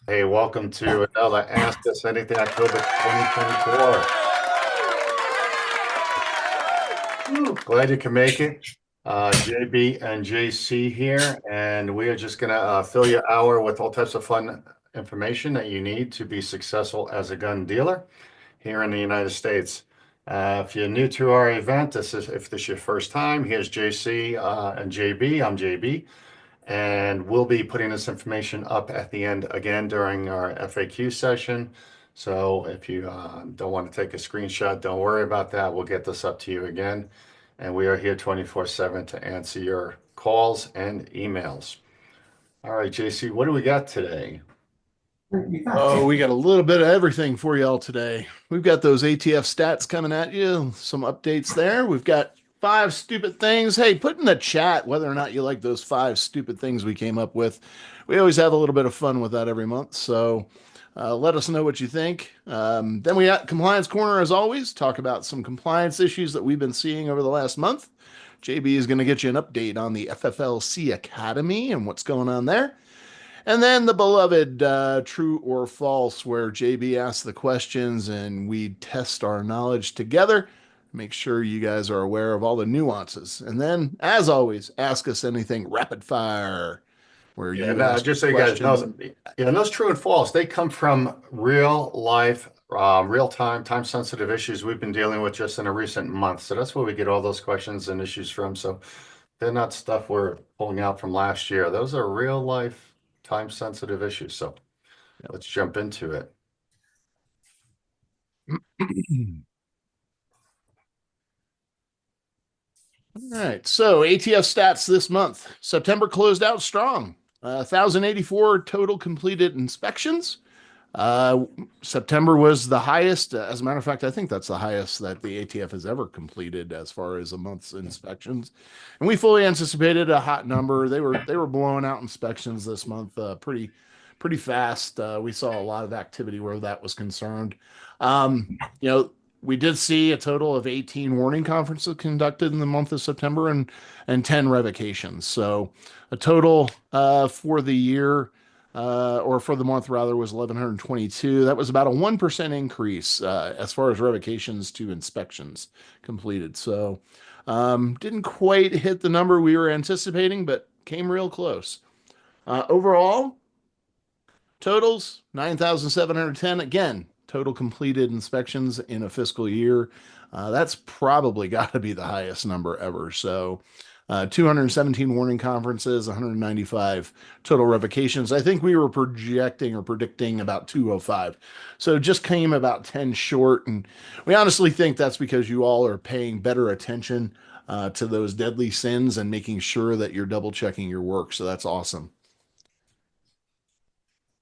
Hey, welcome to another Ask Us Anything October 2024. Glad you can make it. JB and JC here, and we are just going to fill your hour with all types of fun information that you need to be successful as a gun dealer here in the United States. If you're new to our event, if this is your first time, here's JC and JB. I'm JB. And we'll be putting this information up at the end again during our FAQ session. So if you don't want to take a screenshot, don't worry about that. We'll get this up to you again. And we are here 24/7 to answer your calls and emails. All right, JC, what do we got today? Oh, we got a little bit of everything for y'all today. We've got those ATF stats coming at you, some updates there. We've got five stupid things. Hey, put in the chat whether or not you like those five stupid things we came up with. We always have a little bit of fun with that every month. So let us know what you think. Then we got Compliance Corner, as always, talk about some compliance issues that we've been seeing over the last month. JB is going to get you an update on the FFLC Academy and what's going on there. And then the beloved true or false, where JB asks the questions and we test our knowledge together. Make sure you guys are aware of all the nuances. And then, as always, ask us anything rapid fire, where Yeah, you no, ask just so you guys questions. know, yeah, those true and false, they come from real life, real time, time sensitive issues we've been dealing with just in a recent month. So that's where we get all those questions and issues from. So they're not stuff we're pulling out from last year. Those are real life, time sensitive issues. So let's jump into it. All right. So ATF stats this month. September closed out strong. 1,084 total completed inspections. Uh, September was the highest. As a matter of fact, I think that's the highest that the ATF has ever completed as far as a month's inspections. And we fully anticipated a hot number. They were blowing out inspections this month pretty fast. We saw a lot of activity where that was concerned. Um, you know, we did see a total of 18 warning conferences conducted in the month of September and 10 revocations. So a total for the year or for the month rather, was 1,122. That was about a 1% increase as far as revocations to inspections completed. So didn't quite hit the number we were anticipating, but came real close. Overall, totals 9,710. Again, total completed inspections in a fiscal year. That's probably got to be the highest number ever. So 217 warning conferences, 195 total revocations. I think we were projecting or predicting about 205. So just came about 10 short. And we honestly think that's because you all are paying better attention to those deadly sins and making sure that you're double checking your work. So that's awesome.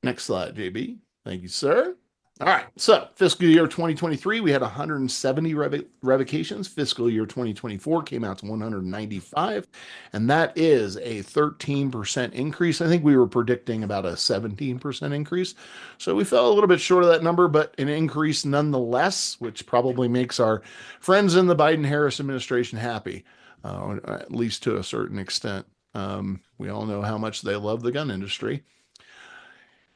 Next slide, JB. Thank you, sir. All right. So fiscal year 2023, we had 170 revocations. Fiscal year 2024 came out to 195, and that is a 13% increase. I think we were predicting about a 17% increase. So we fell a little bit short of that number, but an increase nonetheless, which probably makes our friends in the Biden-Harris administration happy, at least to a certain extent. We all know how much they love the gun industry.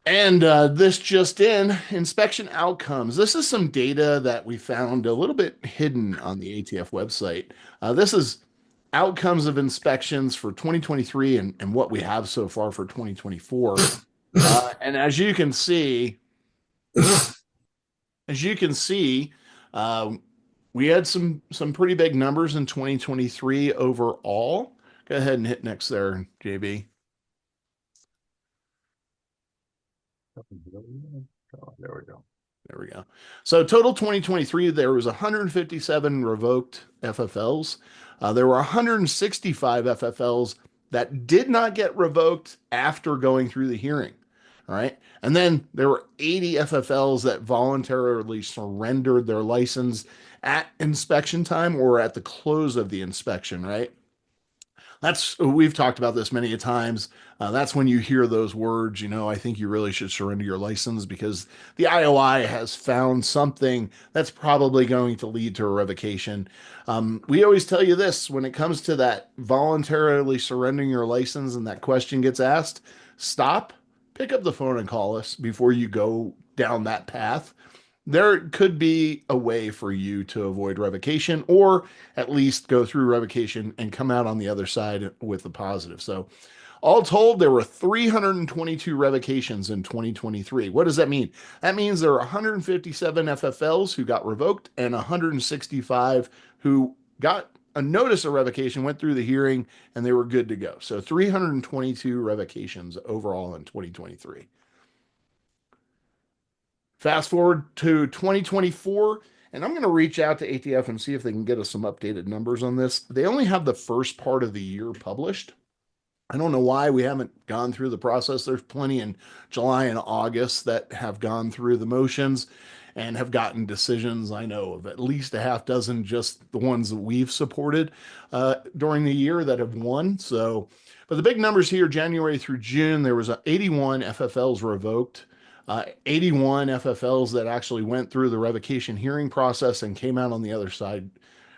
And this just in, inspection outcomes. This is some data that we found a little bit hidden on the ATF website. This is outcomes of inspections for 2023 and what we have so far for 2024. And as you can see, uh, we had some pretty big numbers in 2023 overall. Go ahead and hit next there, JB. Oh, there we go. There we go. So total 2023, there was 157 revoked FFLs. There were 165 FFLs that did not get revoked after going through the hearing. All right. And then there were 80 FFLs that voluntarily surrendered their license at inspection time or at the close of the inspection, right? We've talked about this many a times. That's when you hear those words, I think you really should surrender your license because the IOI has found something that's probably going to lead to a revocation. We always tell you this when it comes to that voluntarily surrendering your license and that question gets asked, stop, pick up the phone and call us before you go down that path. There could be a way for you to avoid revocation or at least go through revocation and come out on the other side with a positive. So, all told, there were 322 revocations in 2023. What does that mean? That means there were 157 FFLs who got revoked and 165 who got a notice of revocation, went through the hearing, and they were good to go. So 322 revocations overall in 2023. Fast forward to 2024, and I'm going to reach out to ATF and see if they can get us some updated numbers on this. They only have the first part of the year published. I don't know why we haven't gone through the process. There's plenty in July and August that have gone through the motions and have gotten decisions. I know of at least a half dozen, just the ones that we've supported during the year that have won. So, but the big numbers here, January through June, there was 81 FFLs revoked. 81 FFLs that actually went through the revocation hearing process and came out on the other side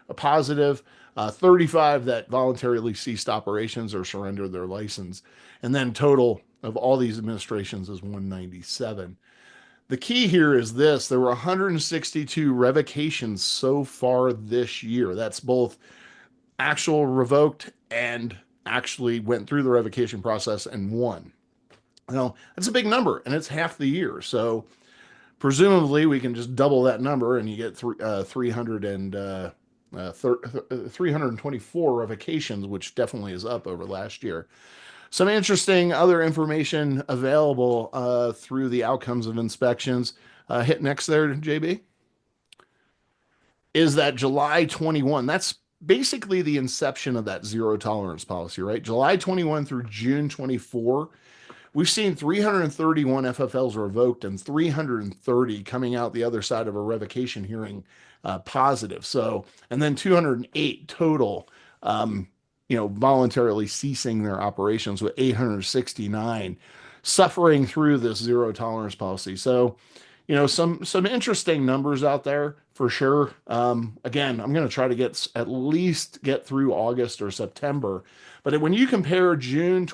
a positive. 35 that voluntarily ceased operations or surrendered their license. And then total of all these administrations is 197. The key here is this: there were 162 revocations so far this year. That's both actual revoked and actually went through the revocation process and won. Now, that's a big number, and it's half the year. So presumably we can just double that number and you get 324 revocations, which definitely is up over last year. Some interesting other information available through the outcomes of inspections. Hit next there, JB. Is that July 21? That's basically the inception of that zero tolerance policy, right? July 21 through June 24. We've seen 331 FFLs revoked and 330 coming out the other side of a revocation hearing positive. So, and then 208 total, voluntarily ceasing their operations, with 869 suffering through this zero tolerance policy. So, some interesting numbers out there for sure. Again, I'm going to try to at least get through August or September. But when you compare January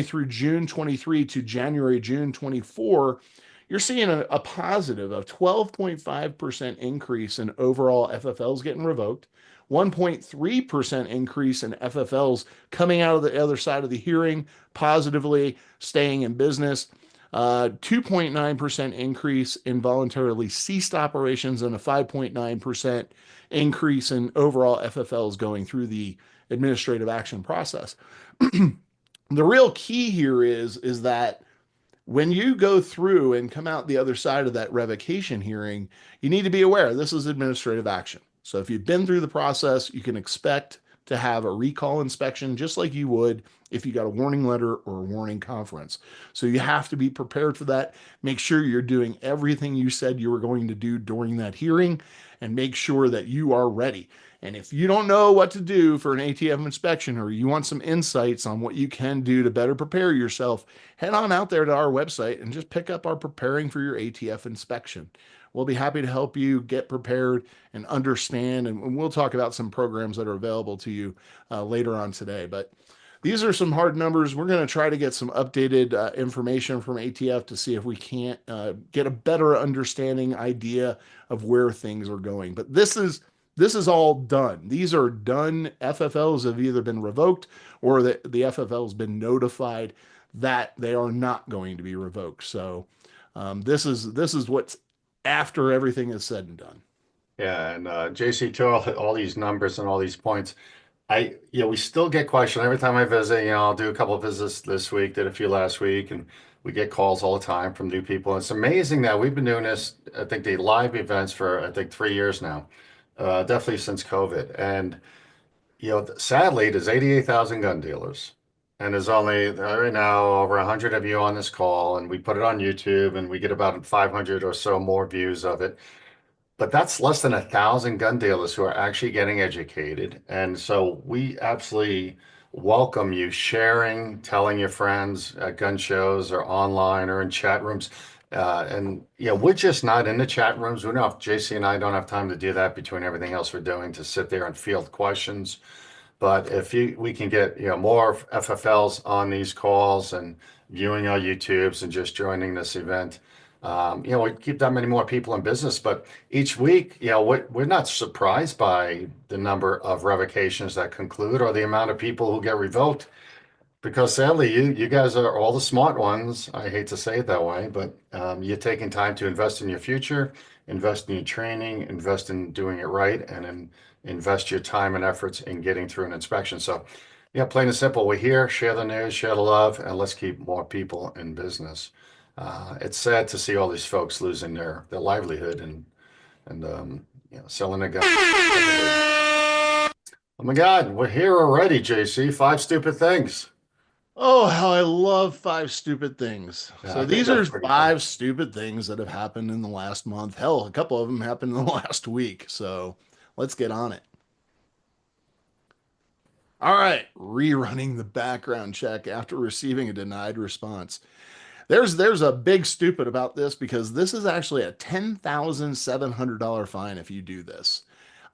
through June 23 to June 24, you're seeing a positive of 12.5% increase in overall FFLs getting revoked, 1.3% increase in FFLs coming out of the other side of the hearing positively staying in business, 2.9% increase in voluntarily ceased operations, and a 5.9% increase in overall FFLs going through the administrative action process. The real key here is that when you go through and come out the other side of that revocation hearing, you need to be aware this is administrative action. So if you've been through the process, you can expect to have a recall inspection just like you would if you got a warning letter or a warning conference. So you have to be prepared for that. Make sure you're doing everything you said you were going to do during that hearing, and make sure that you are ready. And if you don't know what to do for an ATF inspection, or you want some insights on what you can do to better prepare yourself, head on out there to our website and just pick up our Preparing for Your ATF Inspection. We'll be happy to help you get prepared and understand, and we'll talk about some programs that are available to you later on today. But these are some hard numbers. We're going to try to get some updated information from ATF to see if we can't get a better understanding idea of where things are going. But this is all done. These are done. FFLs have either been revoked or the FFL has been notified that they are not going to be revoked. So this is what's after everything is said and done. Yeah, and JC, to all these numbers and all these points, we still get questions every time I visit. I'll do a couple of visits this week, did a few last week, and we get calls all the time from new people. It's amazing that we've been doing this, I think, the live events for, 3 years now, definitely since COVID. And, sadly, there's 88,000 gun dealers. And there's only right now over 100 of you on this call, and we put it on YouTube, and we get about 500 or so more views of it. But that's less than 1,000 gun dealers who are actually getting educated. And so we absolutely welcome you sharing, telling your friends at gun shows or online or in chat rooms. We're just not in the chat rooms. We don't have, JC and I don't have time to do that between everything else we're doing, to sit there and field questions. But if we can get, more FFLs on these calls and viewing our YouTubes and just joining this event, we keep that many more people in business. But each week, we're not surprised by the number of revocations that conclude or the amount of people who get revoked. Because sadly, you guys are all the smart ones. I hate to say it that way, but you're taking time to invest in your future, invest in your training, invest in doing it right, and then invest your time and efforts in getting through an inspection. So, yeah, plain and simple, we're here, share the news, share the love, and let's keep more people in business. It's sad to see all these folks losing their livelihood and selling their guns. Oh my God, we're here already, JC. Five stupid things. Oh, how I love five stupid things. Yeah, So I think these are that's pretty fun. five stupid things that have happened in the last month. Hell, a couple of them happened in the last week. So let's get on it. All right, rerunning the background check after receiving a denied response. There's a big stupid about this because this is actually a $10,700 fine if you do this.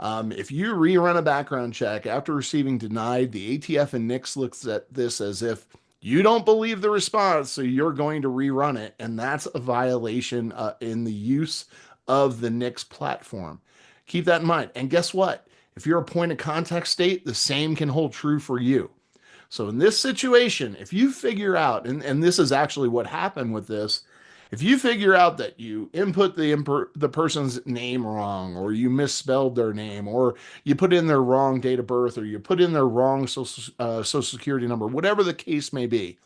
If you rerun a background check after receiving denied, the ATF and NICS looks at this as if you don't believe the response, so you're going to rerun it, and that's a violation in the use of the NICS platform. Keep that in mind. And guess what? If you're a point of contact state, the same can hold true for you. So in this situation, if you figure out, and this is actually what happened with this, if you figure out that you input the person's name wrong, or you misspelled their name, or you put in their wrong date of birth, or you put in their wrong social security number, whatever the case may be,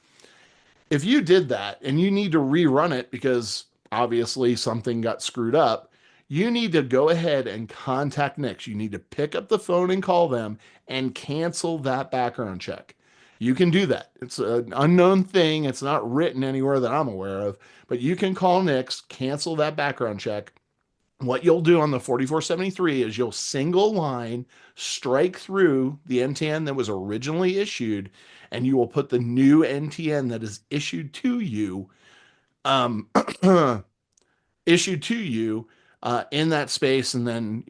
if you did that and you need to rerun it because obviously something got screwed up, you need to go ahead and contact NICS. You need to pick up the phone and call them and cancel that background check. You can do that. It's an unknown thing. It's not written anywhere that I'm aware of, but you can call NICS, cancel that background check. What you'll do on the 4473 is you'll single line strike through the NTN that was originally issued, and you will put the new NTN that is issued to you um, issued to you in that space, and then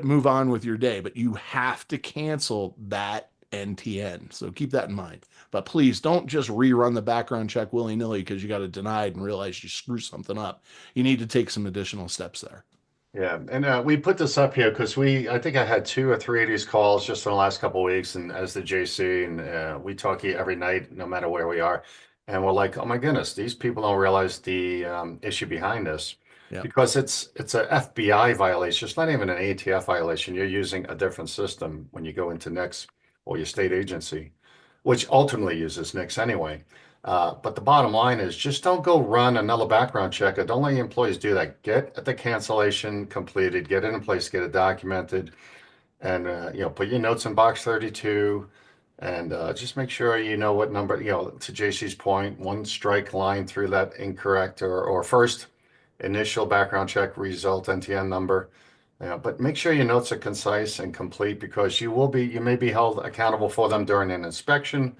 move on with your day. But you have to cancel that NTN, so keep that in mind. But please don't just rerun the background check willy-nilly because you got it denied and realize you screwed something up. You need to take some additional steps there. Yeah, and we put this up here because I think I had two or three of these calls just in the last couple of weeks, and as the JC, and we talk here every night, no matter where we are, and we're like, oh my goodness, these people don't realize the issue behind this, Yeah. because it's a FBI violation. It's not even an ATF violation. You're using a different system when you go into NICS or your state agency, which ultimately uses NICS anyway. But the bottom line is just don't go run another background check. Or don't let your employees do that. Get the cancellation completed, get it in place, get it documented, and put your notes in box 32, and just make sure you know what number, to JC's point, one strike line through that incorrect or first initial background check result NTN number. But make sure your notes are concise and complete because you may be held accountable for them during an inspection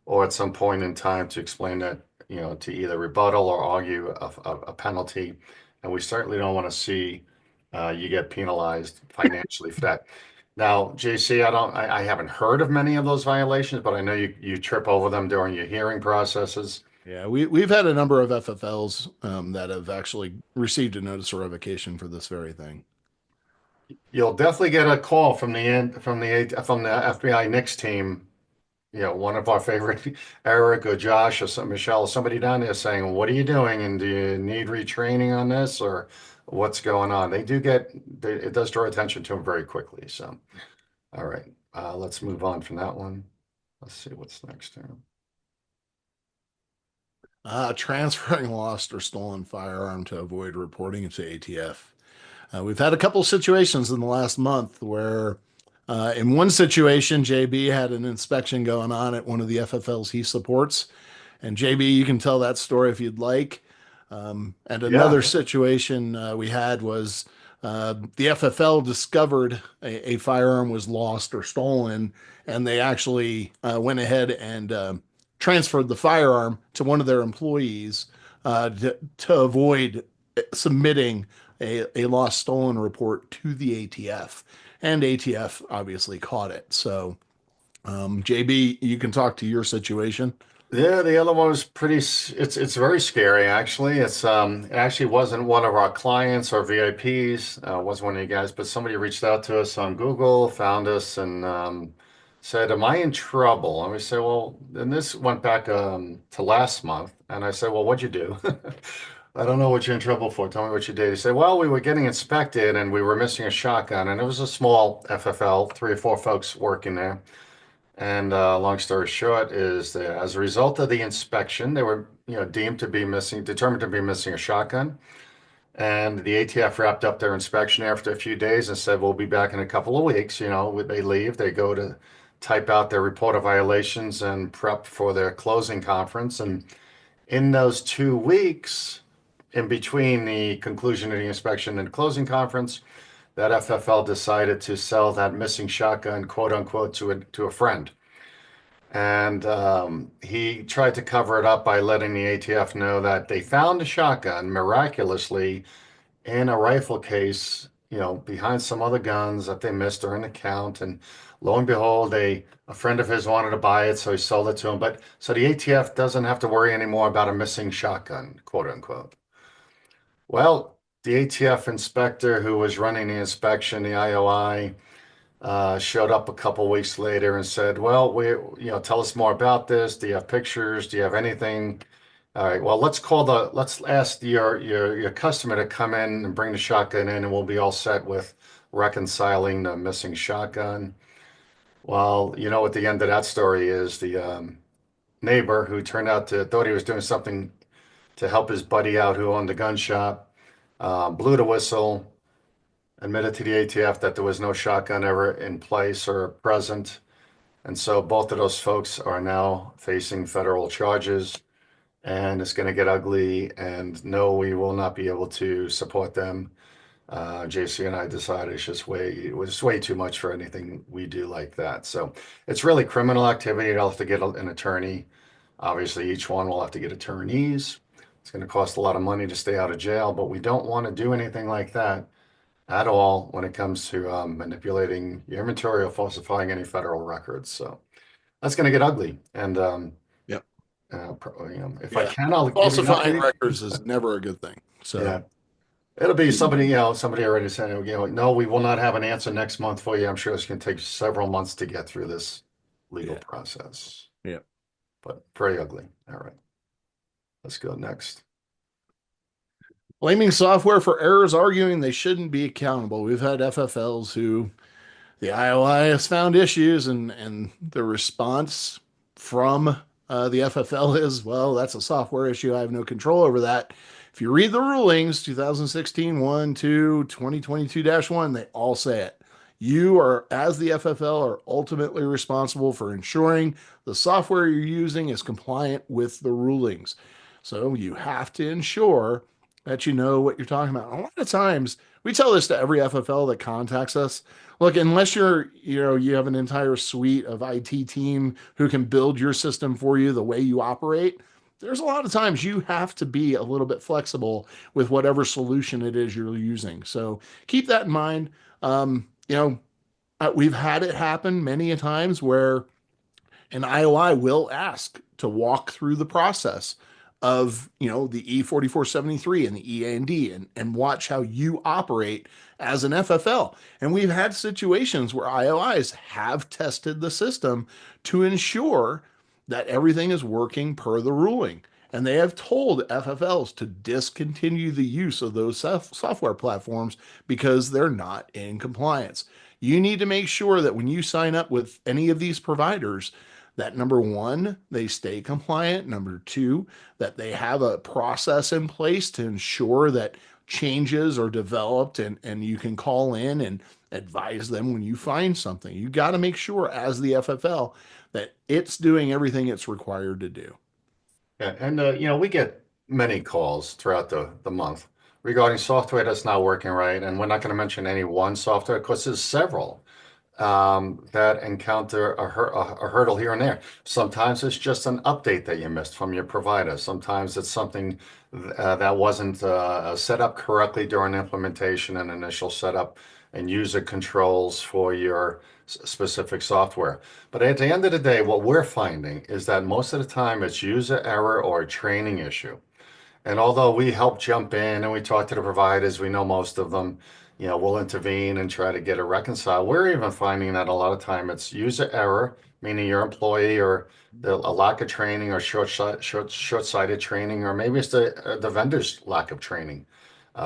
or at some point in time to explain that, to either rebuttal or argue a penalty. And we certainly don't want to see you get penalized financially for that. Now, JC, I haven't heard of many of those violations, but I know you trip over them during your hearing processes. Yeah, we've had a number of FFLs that have actually received a notice of revocation for this very thing. You'll definitely get a call from the FBI NICS team. One of our favorite, Eric or Josh or Michelle, somebody down there saying, "What are you doing? And do you need retraining on this, or what's going on?" It does draw attention to them very quickly. So, all right, let's move on from that one. Let's see what's next here. Transferring lost or stolen firearm to avoid reporting it to ATF. We've had a couple situations in the last month where, in one situation, JB had an inspection going on at one of the FFLs he supports. And JB, you can tell that story if you'd like. And Yeah, another situation we had was the FFL discovered a firearm was lost or stolen, and they actually went ahead and transferred the firearm to one of their employees to avoid submitting a lost stolen report to the ATF. And ATF obviously caught it. So JB, you can talk to your situation. Yeah, the other one was it's very scary actually. It actually wasn't one of our clients or VIPs, wasn't one of you guys, but somebody reached out to us on Google, found us and said, "Am I in trouble?" And we said, "Well," and this went back to last month, and I said, "Well, what'd you do?" I don't know what you're in trouble for. Tell me what you did. He said, "Well, we were getting inspected and we were missing a shotgun, and it was a small FFL, three or four folks working there." And long story short is that as a result of the inspection, they were, deemed to be missing, determined to be missing a shotgun. And the ATF wrapped up their inspection after a few days and said, "We'll be back in a couple of weeks." They leave, they go to type out their report of violations and prep for their closing conference. And in those 2 weeks, in between the conclusion of the inspection and closing conference, that FFL decided to sell that missing shotgun, quote unquote, to a friend. And he tried to cover it up by letting the ATF know that they found the shotgun miraculously in a rifle case, behind some other guns that they missed during the count. And lo and behold, a friend of his wanted to buy it, so he sold it to him. But so the ATF doesn't have to worry anymore about a missing shotgun, quote unquote. Well, the ATF inspector who was running the inspection, the IOI, showed up a couple weeks later and said, "Well, tell us more about this. Do you have pictures? Do you have anything?" All right. Well, let's ask your customer to come in and bring the shotgun in, and we'll be all set with reconciling the missing shotgun. Well, you know what the end of that story is. The neighbor who turned out to thought he was doing something to help his buddy out who owned the gun shop, blew the whistle, admitted to the ATF that there was no shotgun ever in place or present. And so both of those folks are now facing federal charges, and it's going to get ugly. And no, we will not be able to support them. JC and I decided it was way too much for anything we do like that. So it's really criminal activity. They'll have to get an attorney. Obviously, each one will have to get attorneys. It's going to cost a lot of money to stay out of jail, but we don't want to do anything like that at all when it comes to manipulating your inventory or falsifying any federal records. So that's going to get ugly. And Yep. if I Yeah. can, I'll give you an Falsifying update. records is never a good thing. So, Yeah, it'll be somebody already said, no, we will not have an answer next month for you. I'm sure it's going to take several months to get through this legal yeah. process, Yeah. but very ugly. All right, let's go next. Blaming software for errors, arguing they shouldn't be accountable. We've had FFLs who the IOI has found issues, and the response from the FFL is, well, that's a software issue. I have no control over that. If you read the rulings, 2016 1, 2, 2022-1, they all say it. You are, as the FFL, are ultimately responsible for ensuring the software you're using is compliant with the rulings. So you have to ensure that you know what you're talking about. A lot of times, we tell this to every FFL that contacts us. Look, unless you have an entire suite of IT team who can build your system for you the way you operate, there's a lot of times you have to be a little bit flexible with whatever solution it is you're using. So keep that in mind. We've had it happen many a times where an IOI will ask to walk through the process of, the E4473 and the EAND and watch how you operate as an FFL. And we've had situations where IOIs have tested the system to ensure that everything is working per the ruling. And they have told FFLs to discontinue the use of those software platforms because they're not in compliance. You need to make sure that when you sign up with any of these providers, that number one, they stay compliant. Number two, that they have a process in place to ensure that changes are developed and you can call in and advise them when you find something. You got to make sure as the FFL that it's doing everything it's required to do. Yeah, and we get many calls throughout the month regarding software that's not working right, and we're not going to mention any one software because there's several that encounter a hurdle here and there. Sometimes it's just an update that you missed from your provider. Sometimes it's something that wasn't set up correctly during implementation and initial setup and user controls for your specific software. But at the end of the day, what we're finding is that most of the time it's user error or a training issue. And although we help jump in and we talk to the providers, we know most of them, we'll intervene and try to get it reconciled. We're even finding that a lot of time it's user error, meaning your employee or a lack of training or short-sighted training, or maybe it's the vendor's lack of training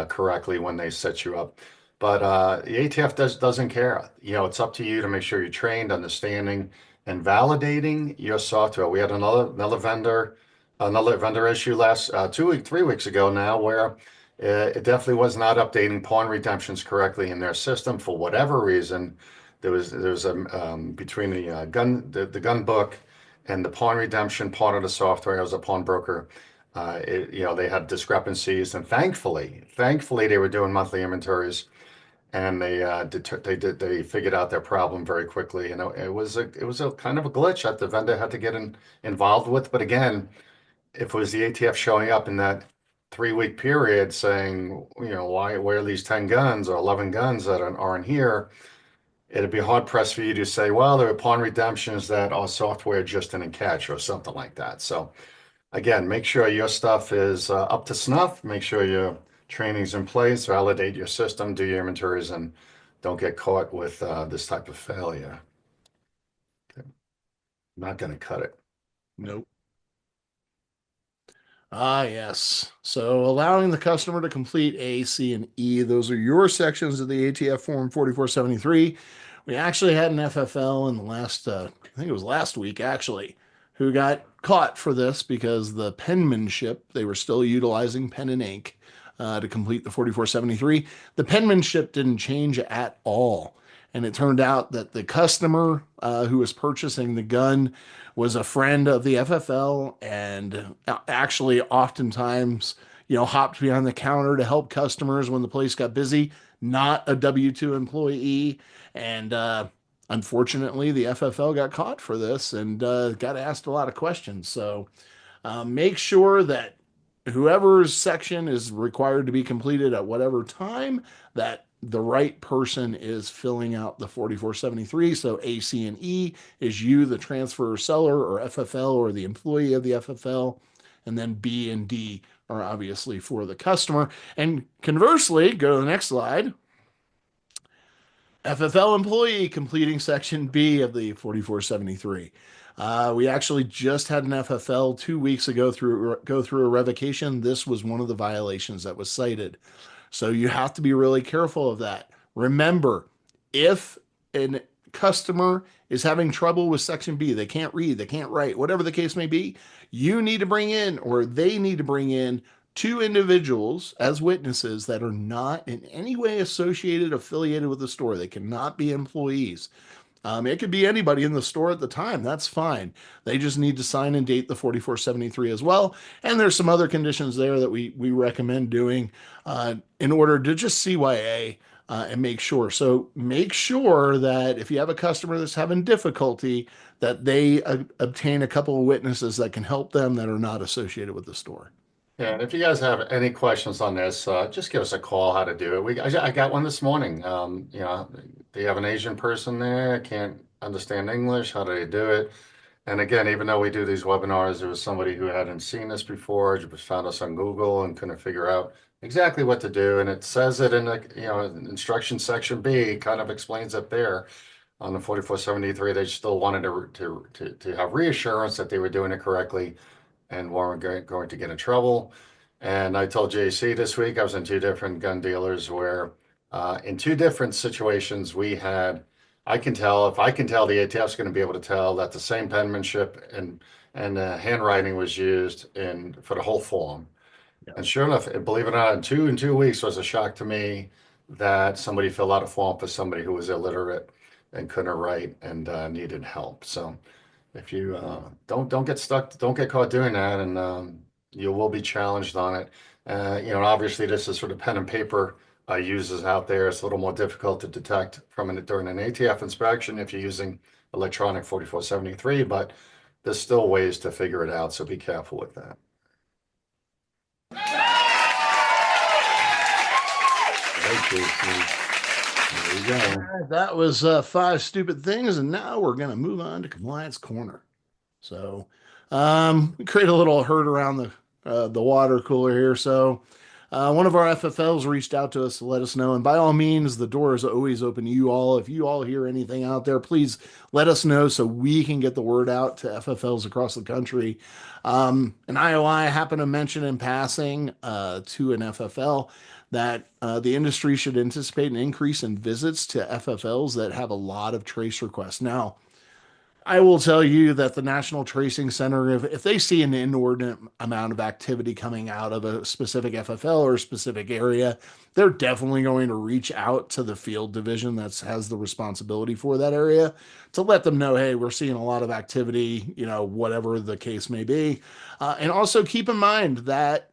correctly when they set you up. But the ATF doesn't care. It's up to you to make sure you're trained, understanding, and validating your software. We had another vendor issue last 3 weeks ago now, where it definitely was not updating pawn redemptions correctly in their system for whatever reason. There was a between the gun book and the pawn redemption part of the software. I was a pawnbroker. They had discrepancies, and thankfully, they were doing monthly inventories, and they figured out their problem very quickly. And it was a kind of a glitch that the vendor had to get involved with. But again, if it was the ATF showing up in that 3 week period saying, why are these 10 guns or 11 guns that aren't here? It'd be hard pressed for you to say, well, there were pawn redemptions that our software just didn't catch or something like that. So again, make sure your stuff is up to snuff. Make sure your training's in place, validate your system, do your inventories, and don't get caught with this type of failure. Okay. Not going to cut it. Nope. Ah, yes. So allowing the customer to complete A, C, and E, those are your sections of the ATF Form 4473. We actually had an FFL in the last, I think it was last week actually, who got caught for this because the penmanship, they were still utilizing pen and ink to complete the 4473. The penmanship didn't change at all. And it turned out that the customer who was purchasing the gun was a friend of the FFL and actually oftentimes, hopped behind the counter to help customers when the place got busy, not a W-2 employee. And unfortunately, the FFL got caught for this and got asked a lot of questions. So make sure that whoever's section is required to be completed at whatever time, that the right person is filling out the 4473. So A, C, and E is you, the transfer seller or FFL or the employee of the FFL. And then B and D are obviously for the customer. And conversely, go to the next slide. FFL employee completing section B of the 4473. We actually just had an FFL 2 weeks ago go through a revocation. This was one of the violations that was cited. So you have to be really careful of that. Remember, if a customer is having trouble with section B, they can't read, they can't write, whatever the case may be, you need to bring in, or they need to bring in, two individuals as witnesses that are not in any way associated, affiliated with the store. They cannot be employees. It could be anybody in the store at the time. That's fine. They just need to sign and date the 4473 as well. And there's some other conditions there that we recommend doing in order to just CYA and make sure. So make sure that if you have a customer that's having difficulty, that they obtain a couple of witnesses that can help them that are not associated with the store. Yeah, and if you guys have any questions on this, just give us a call how to do it. I got one this morning. Do you have an Asian person there? Can't understand English. How do they do it? And again, even though we do these webinars, there was somebody who hadn't seen this before, just found us on Google and couldn't figure out exactly what to do. And it says it in the, instruction section B, kind of explains it there on the 4473. They still wanted to have reassurance that they were doing it correctly and weren't going to get in trouble. And I told JC this week, I was in two different gun dealers where in two different situations I can tell, if I can tell, the ATF's going to be able to tell that the same penmanship and handwriting was used for the whole form. Yeah. And sure enough, believe it or not, in 2 weeks was a shock to me that somebody filled out a form for somebody who was illiterate and couldn't write and needed help. So if you don't get stuck, don't get caught doing that, and you will be challenged on it. Obviously this is sort of pen and paper users out there. It's a little more difficult to detect during an ATF inspection if you're using electronic 4473, but there's still ways to figure it out. So be careful with that. Thank you. There you go. That was five stupid things, and now we're going to move on to compliance corner. So, we create a little herd around the water cooler here. So, one of our FFLs reached out to us to let us know, and by all means, the door is always open to you all. If you all hear anything out there, please let us know so we can get the word out to FFLs across the country. An IOI happened to mention in passing to an FFL that the industry should anticipate an increase in visits to FFLs that have a lot of trace requests. Now, I will tell you that the National Tracing Center, if they see an inordinate amount of activity coming out of a specific FFL or a specific area, they're definitely going to reach out to the field division that has the responsibility for that area to let them know, hey, we're seeing a lot of activity, whatever the case may be. And also keep in mind that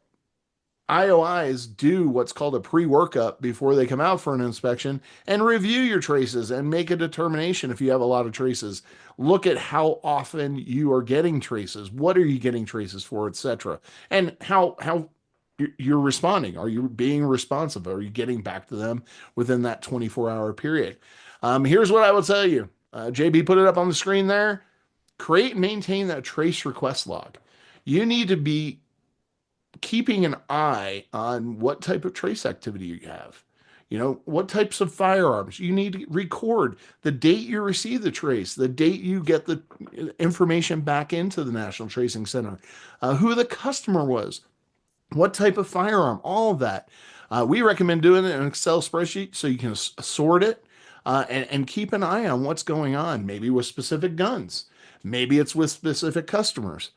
IOIs do what's called a pre-workup before they come out for an inspection and review your traces and make a determination if you have a lot of traces. Look at how often you are getting traces. What are you getting traces for, etc. And how you're responding. Are you being responsive? Are you getting back to them within that 24-hour period? Here's what I will tell you. JB put it up on the screen there. Create and maintain that trace request log. You need to be keeping an eye on what type of trace activity you have. What types of firearms. You need to record the date you receive the trace, the date you get the information back into the National Tracing Center, who the customer was, what type of firearm, all of that. We recommend doing it in an Excel spreadsheet so you can sort it and keep an eye on what's going on, maybe with specific guns, maybe it's with specific customers,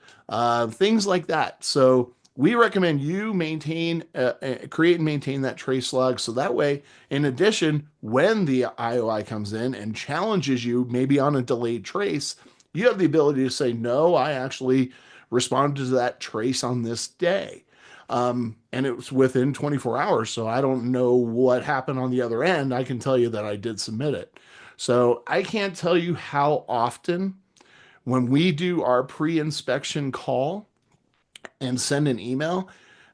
things like that. So we recommend you create and maintain that trace log. So that way, in addition, when the IOI comes in and challenges you, maybe on a delayed trace, you have the ability to say, no, I actually responded to that trace on this day. And it was within 24 hours. So I don't know what happened on the other end. I can tell you that I did submit it. So I can't tell you how often when we do our pre-inspection call and send an email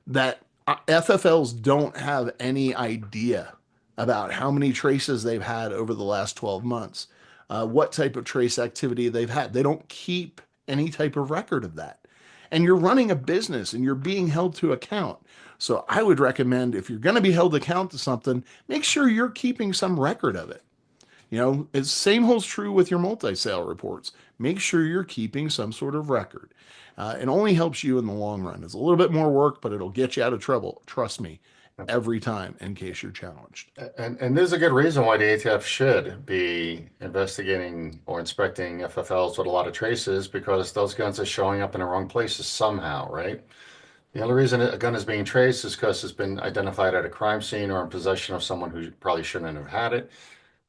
that FFLs don't have any idea about how many traces they've had over the last 12 months, what type of trace activity they've had. They don't keep any type of record of that. And you're running a business and you're being held to account. So I would recommend if you're going to be held account to something, make sure you're keeping some record of it. It's same holds true with your multi-sale reports. Make sure you're keeping some sort of record. It only helps you in the long run. It's a little bit more work, but it'll get you out of trouble. Trust me, every time in case you're challenged. And there's a good reason why the ATF should be investigating or inspecting FFLs with a lot of traces because those guns are showing up in the wrong places somehow, right? The only reason a gun is being traced is because it's been identified at a crime scene or in possession of someone who probably shouldn't have had it.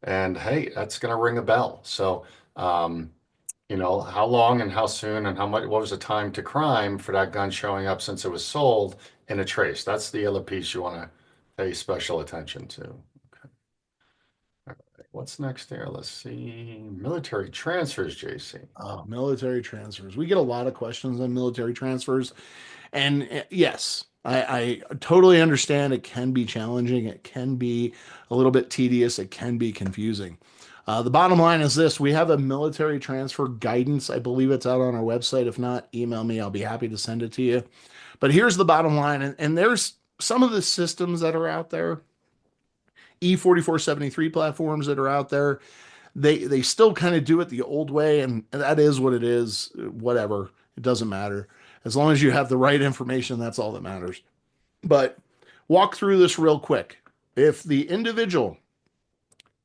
And hey, that's going to ring a bell. So, how long and how soon and how much, what was the time to crime for that gun showing up since it was sold in a trace? That's the other piece you want to pay special attention to. Okay. All right. What's next here? Let's see. Military transfers, JC. Military transfers. We get a lot of questions on military transfers. And yes, I totally understand it can be challenging. It can be a little bit tedious. It can be confusing. The bottom line is this. We have a military transfer guidance. I believe it's out on our website. If not, email me. I'll be happy to send it to you. But here's the bottom line. And there's some of the systems that are out there, E4473 platforms that are out there. They still kind of do it the old way. And that is what it is. Whatever. It doesn't matter. As long as you have the right information, that's all that matters. But walk through this real quick. If the individual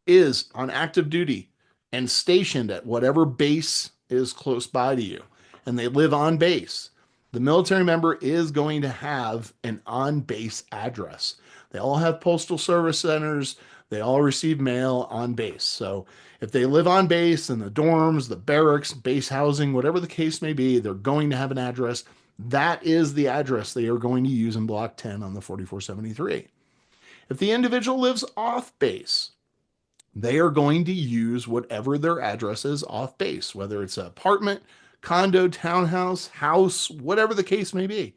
is on active duty and stationed at whatever base is close by to you, and they live on base, the military member is going to have an on base address. They all have postal service centers. They all receive mail on base. So if they live on base in the dorms, the barracks, base housing, whatever the case may be, they're going to have an address. That is the address they are going to use in Block 10 on the 4473. If the individual lives off base, they are going to use whatever their address is off base, whether it's an apartment, condo, townhouse, house, whatever the case may be.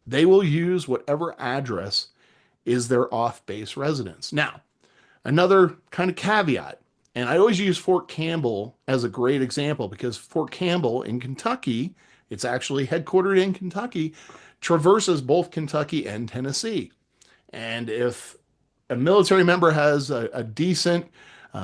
They will use whatever address is their off base residence. Now, Another kind of caveat, and I always use Fort Campbell as a great example because Fort Campbell in Kentucky, it's actually headquartered in Kentucky, traverses both Kentucky and Tennessee. And if a military member has a decent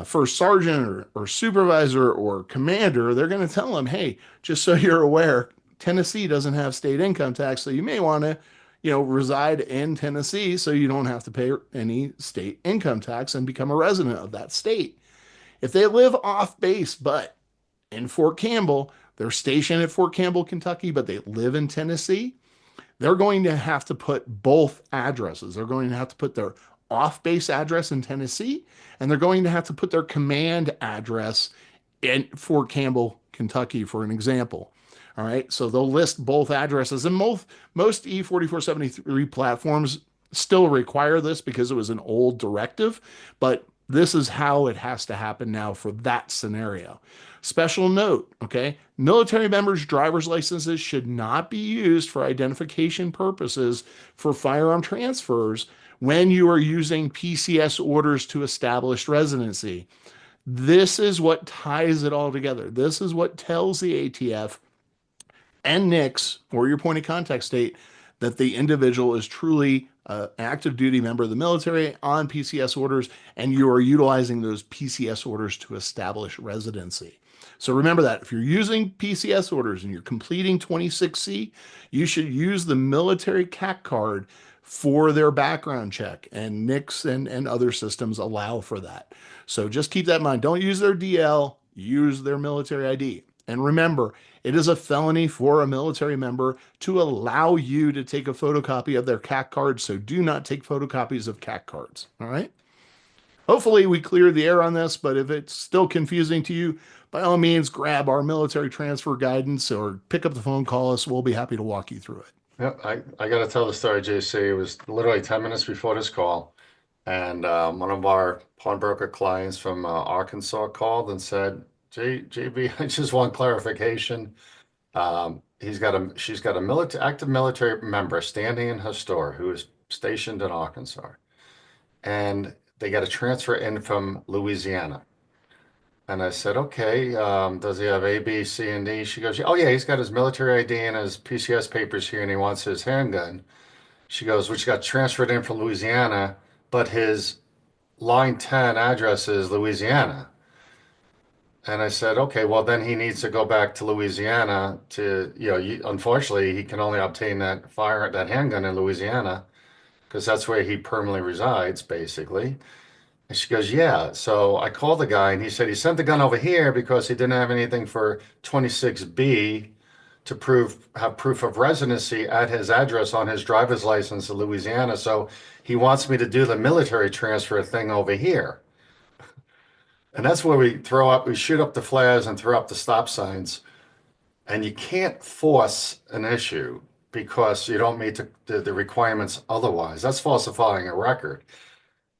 first sergeant or supervisor or commander, they're going to tell them, hey, just so you're aware, Tennessee doesn't have state income tax, so you may want to, reside in Tennessee so you don't have to pay any state income tax and become a resident of that state. If they live off base, but in Fort Campbell, they're stationed at Fort Campbell, Kentucky, but they live in Tennessee, they're going to have to put both addresses. They're going to have to put their off base address in Tennessee, and they're going to have to put their command address in Fort Campbell, Kentucky, for an example. All right. So they'll list both addresses, and most E4473 platforms still require this because it was an old directive, but this is how it has to happen now for that scenario. Special note, okay? Military members' driver's licenses should not be used for identification purposes for firearm transfers when you are using PCS orders to establish residency. This is what ties it all together. This is what tells the ATF and NICS, or your point of contact state, that the individual is truly an active duty member of the military on PCS orders, and you are utilizing those PCS orders to establish residency. So remember that if you're using PCS orders and you're completing 26C, you should use the military CAC card for their background check, and NICS and other systems allow for that. So just keep that in mind. Don't use their DL, use their military ID. And remember, it is a felony for a military member to allow you to take a photocopy of their CAC card, so do not take photocopies of CAC cards. All right? Hopefully, we cleared the air on this, but if it's still confusing to you, by all means, grab our military transfer guidance or pick up the phone, call us. We'll be happy to walk you through it. Yeah, I got to tell the story, JC. It was literally 10 minutes before this call. And one of our pawnbroker clients from Arkansas called and said, JB, I just want clarification. She's got a active military member standing in her store who is stationed in Arkansas. And they got a transfer in from Louisiana. And I said, okay, does he have A, B, C, and D? She goes, oh yeah, he's got his military ID and his PCS papers here, and he wants his handgun. She goes, which got transferred in from Louisiana, but his line 10 address is Louisiana. And I said, okay, well then he needs to go back to Louisiana to, unfortunately, he can only obtain that handgun in Louisiana because that's where he permanently resides, basically. And she goes, yeah. So I called the guy and he said he sent the gun over here because he didn't have anything for 26B to have proof of residency at his address on his driver's license in Louisiana. So he wants me to do the military transfer thing over here. And that's where we shoot up the flares and throw up the stop signs. And you can't force an issue because you don't meet the requirements otherwise. That's falsifying a record.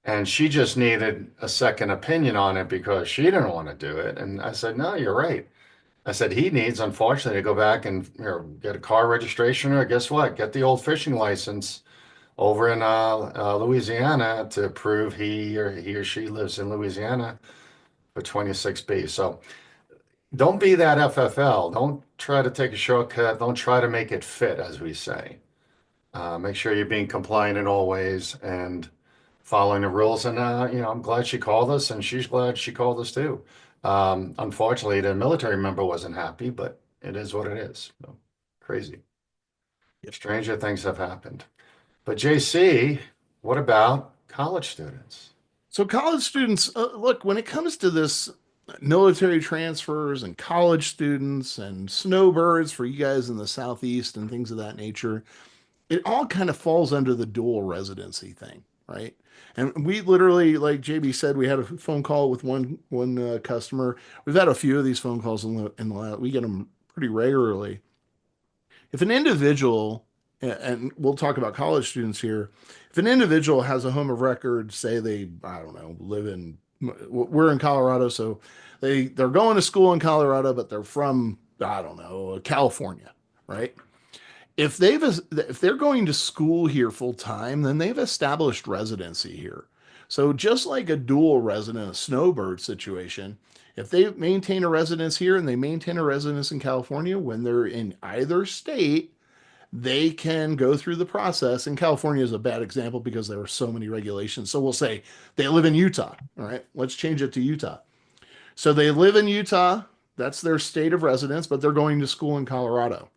And she just needed a second opinion on it because she didn't want to do it. And I said, no, you're right. I said, he needs, unfortunately, to go back and get a car registration or guess what? Get the old fishing license over in Louisiana to prove he or she lives in Louisiana for 26B. So don't be that FFL. Don't try to take a shortcut. Don't try to make it fit, as we say. Make sure you're being compliant in all ways and following the rules. And, I'm glad she called us and she's glad she called us too. Unfortunately, the military member wasn't happy, but it is what it is. So, crazy. Stranger things have happened. But JC, what about college students? So college students, look, when it comes to this military transfers and college students and snowbirds for you guys in the Southeast and things of that nature, it all kind of falls under the dual residency thing, right? And we literally, like JB said, we had a phone call with one customer. We've had a few of these phone calls in the last, we get them pretty regularly. If an individual, and we'll talk about college students here, if an individual has a home of record, say they, I don't know, we're in Colorado, so they're going to school in Colorado, but they're from, I don't know, California, right? If they're going to school here full time, then they've established residency here. So just like a dual resident, a snowbird situation, if they maintain a residence here and they maintain a residence in California, when they're in either state, they can go through the process. And California is a bad example because there are so many regulations. So we'll say they live in Utah. All right, let's change it to Utah. So they live in Utah. That's their state of residence, but they're going to school in Colorado.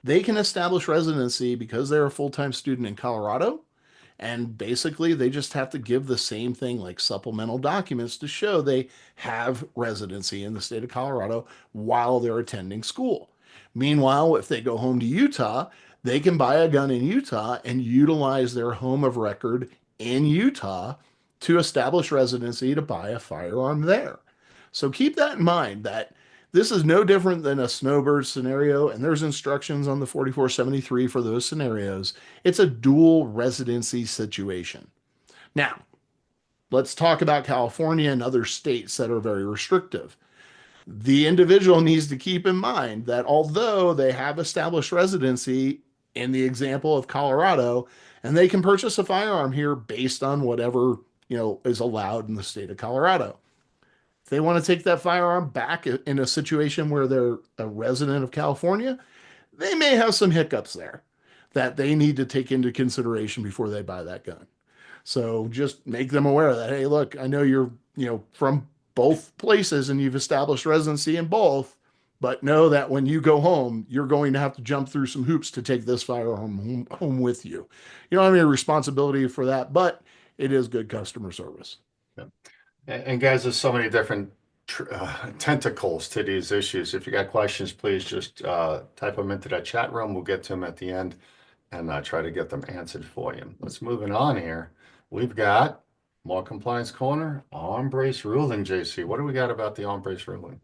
They can establish residency because they're a full-time student in Colorado. And basically, they just have to give the same thing like supplemental documents to show they have residency in the state of Colorado while they're attending school. Meanwhile, if they go home to Utah, they can buy a gun in Utah and utilize their home of record in Utah to establish residency to buy a firearm there. So keep that in mind that this is no different than a snowbird scenario, and there's instructions on the 4473 for those scenarios. It's a dual residency situation. Now, let's talk about California and other states that are very restrictive. The individual needs to keep in mind that although they have established residency in the example of Colorado, and they can purchase a firearm here based on whatever, is allowed in the state of Colorado. If they want to take that firearm back in a situation where they're a resident of California, they may have some hiccups there that they need to take into consideration before they buy that gun. So just make them aware that, hey, look, I know you're, from both places and you've established residency in both, but know that when you go home, you're going to have to jump through some hoops to take this firearm home with you. You don't have any responsibility for that, but it is good customer service. Yeah. And guys, there's so many different tentacles to these issues. If you got questions, please just type them into that chat room. We'll get to them at the end and try to get them answered for you. Let's moving on here. We've got more compliance corner, arm brace ruling, JC. What do we got about the arm brace ruling?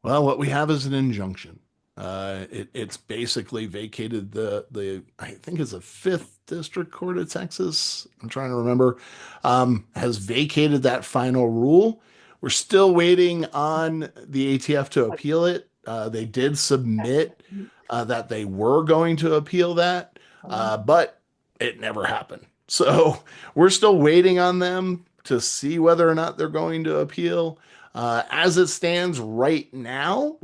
Well, what we have is an injunction. It's basically vacated the I think it's a Fifth District Court of Texas. I'm trying to remember. Has vacated that final rule. We're still waiting on the ATF to appeal it. They did submit that they were going to appeal that, but it never happened. So we're still waiting on them to see whether or not they're going to appeal. As it stands right now,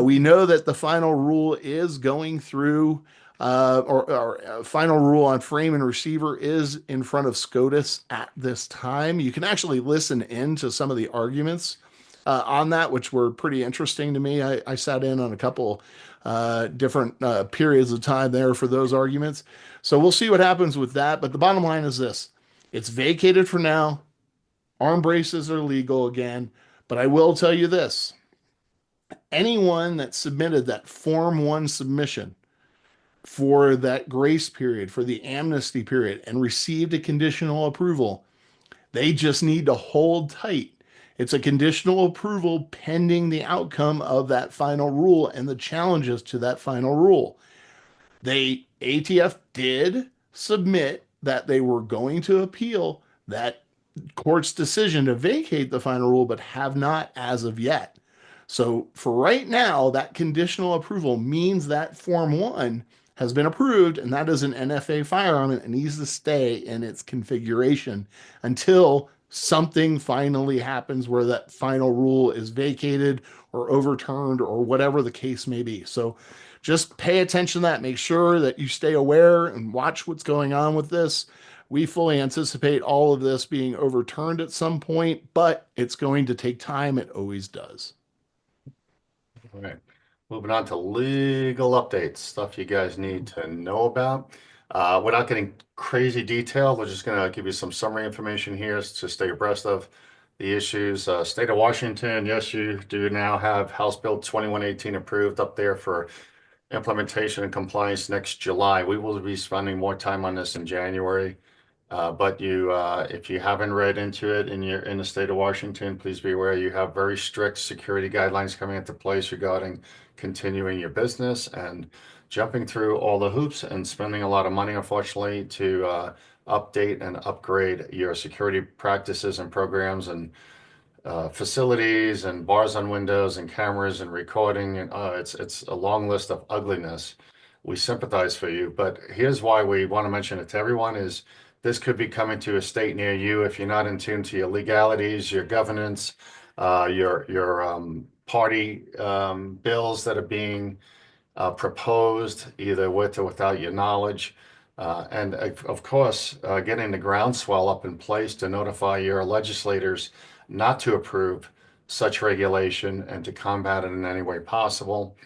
we know that the final rule is going through, or final rule on frame and receiver is in front of SCOTUS at this time. You can actually listen in to some of the arguments on that, which were pretty interesting to me. I sat in on a couple different periods of time there for those arguments. So we'll see what happens with that. But the bottom line is this: it's vacated for now. Arm braces are legal again. But I will tell you this: anyone that submitted that Form 1 submission for that grace period, for the amnesty period, and received a conditional approval, they just need to hold tight. It's a conditional approval pending the outcome of that final rule and the challenges to that final rule. ATF did submit that they were going to appeal that court's decision to vacate the final rule, but have not as of yet. So for right now, that conditional approval means that Form 1 has been approved, and that is an NFA firearm, and it needs to stay in its configuration until something finally happens where that final rule is vacated or overturned or whatever the case may be. So just pay attention to that. Make sure that you stay aware and watch what's going on with this. We fully anticipate all of this being overturned at some point, but it's going to take time. It always does. All right. Moving on to legal updates, stuff you guys need to know about. Without getting crazy detailed, we're just going to give you some summary information here to stay abreast of the issues. State of Washington, yes, you do now have House Bill 2118 approved up there for implementation and compliance next July. We will be spending more time on this in January. But if you haven't read into it and you're in the state of Washington, please be aware you have very strict security guidelines coming into place regarding continuing your business and jumping through all the hoops and spending a lot of money, unfortunately, to update and upgrade your security practices and programs and facilities and bars on windows and cameras and recording. And it's a long list of ugliness. We sympathize for you, but here's why we want to mention it to everyone is this could be coming to a state near you if you're not in tune to your legalities, your governance, your party bills that are being proposed, either with or without your knowledge. And of course, getting the groundswell up in place to notify your legislators not to approve such regulation and to combat it in any way possible.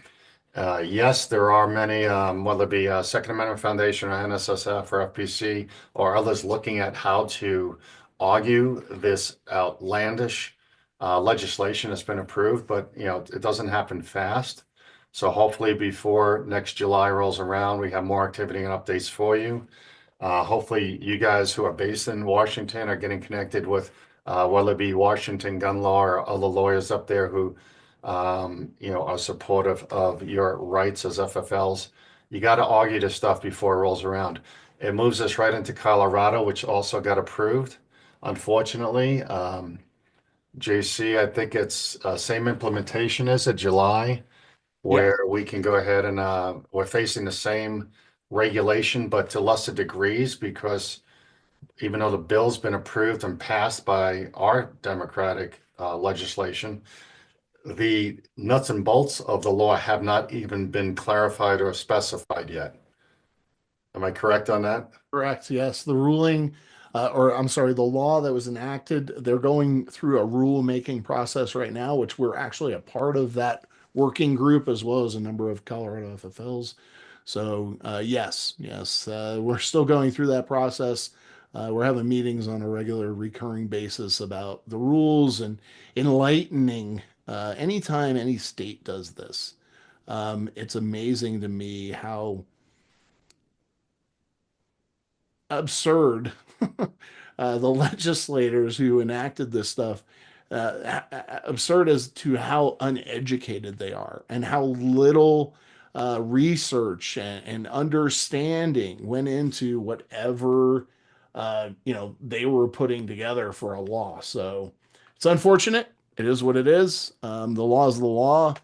Yes, there are many, whether it be Second Amendment Foundation or NSSF or FPC or others looking at how to argue this outlandish legislation that's been approved, but it doesn't happen fast. So hopefully before next July rolls around, we have more activity and updates for you. Hopefully you guys who are based in Washington are getting connected with whether it be Washington gun law or other lawyers up there who are supportive of your rights as FFLs. You got to argue this stuff before it rolls around. It moves us right into Colorado, which also got approved. Unfortunately, JC, I think it's same implementation as of July, Yeah. where we can go ahead and we're facing the same regulation, but to lesser degrees, because even though the bill's been approved and passed by our Democratic legislation, the nuts and bolts of the law have not even been clarified or specified yet. Am I correct on that? Correct. Yes. The ruling, or I'm sorry, the law that was enacted, they're going through a rule-making process right now, which we're actually a part of that working group as well as a number of Colorado FFLs. So, yes, we're still going through that process. We're having meetings on a regular, recurring basis about the rules and enlightening anytime any state does this. It's amazing to me how absurd the legislators who enacted this stuff absurd as to how uneducated they are and how little research and understanding went into whatever they were putting together for a law. So it's unfortunate. It is what it is. The law is the law.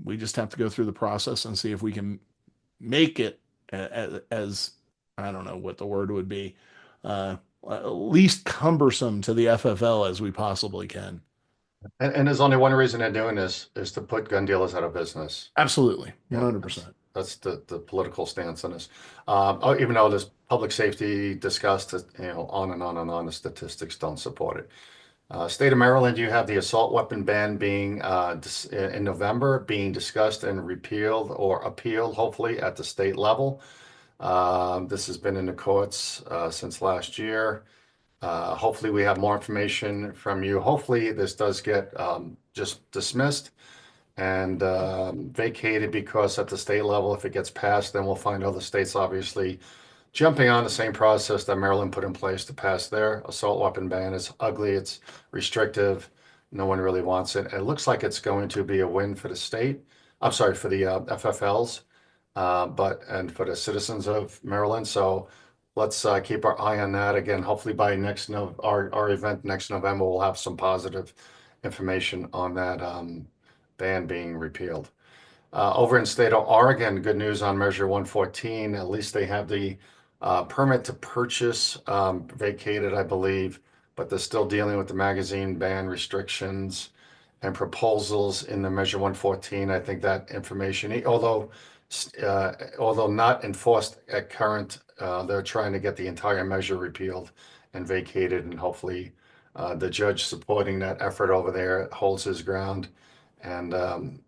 We just have to go through the process and see if we can make it as I don't know what the word would be, least cumbersome to the FFL as we possibly can. And there's only one reason they're doing this is to put gun dealers out of business. Absolutely, Yeah, that's 100%. that's the political stance on this. Even though there's public safety discussed, on and on and on, the statistics don't support it. State of Maryland, you have the assault weapon ban being in November, being discussed and repealed or appealed, hopefully at the state level. This has been in the courts since last year. Hopefully, we have more information from you. Hopefully, this does get just dismissed and vacated because at the state level, if it gets passed, then we'll find other states obviously jumping on the same process that Maryland put in place to pass their assault weapon ban. It's ugly, it's restrictive. No one really wants it. It looks like it's going to be a win for the state. I'm sorry, for the FFLs, and for the citizens of Maryland. So let's keep our eye on that. Again, hopefully by next no our event next November, we'll have some positive information on that ban being repealed. Over in state of Oregon, good news on Measure 114. At least they have the permit to purchase vacated, I believe, but they're still dealing with the magazine ban restrictions and proposals in the Measure 114. I think that information, although not enforced at current, they're trying to get the entire measure repealed and vacated, and hopefully the judge supporting that effort over there holds his ground, and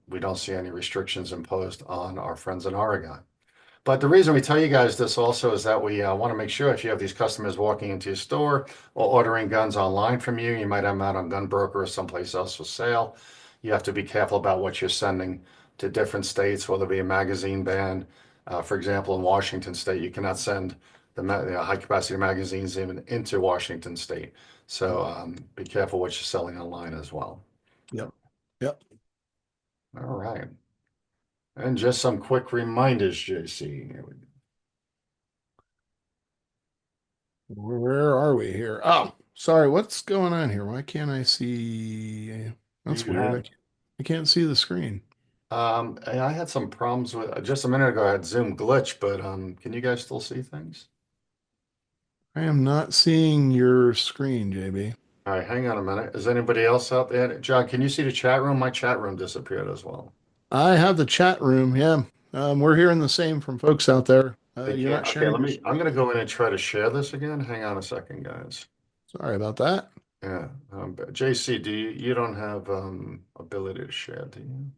we don't see any restrictions imposed on our friends in Oregon. But the reason we tell you guys this also is that we want to make sure if you have these customers walking into your store or ordering guns online from you, you might have them out on Gunbroker or someplace else for sale. You have to be careful about what you're sending to different states, whether it be a magazine ban. For example, in Washington State, you cannot send the high capacity magazines even into Washington State. So be careful what you're selling online as well. Yep. Yep. All right. And just some quick reminders, JC. Where are we here? Oh, sorry. What's going on here? Why can't I see? That's You weird. have I can't see the screen. I had some problems with just a minute ago. I had Zoom glitch, but can you guys still see things? I am not seeing your screen, JB. All right, hang on a minute. Is anybody else out there? John, can you see the chat room? My chat room disappeared as well. I have the chat room. Yeah. We're hearing the same from folks out there. They You're not can't. Okay, sharing let your me. I'm gonna screen. go in and try to share this again. Hang on a second, guys. Sorry about that. Yeah. But JC, you don't have ability to share, do you?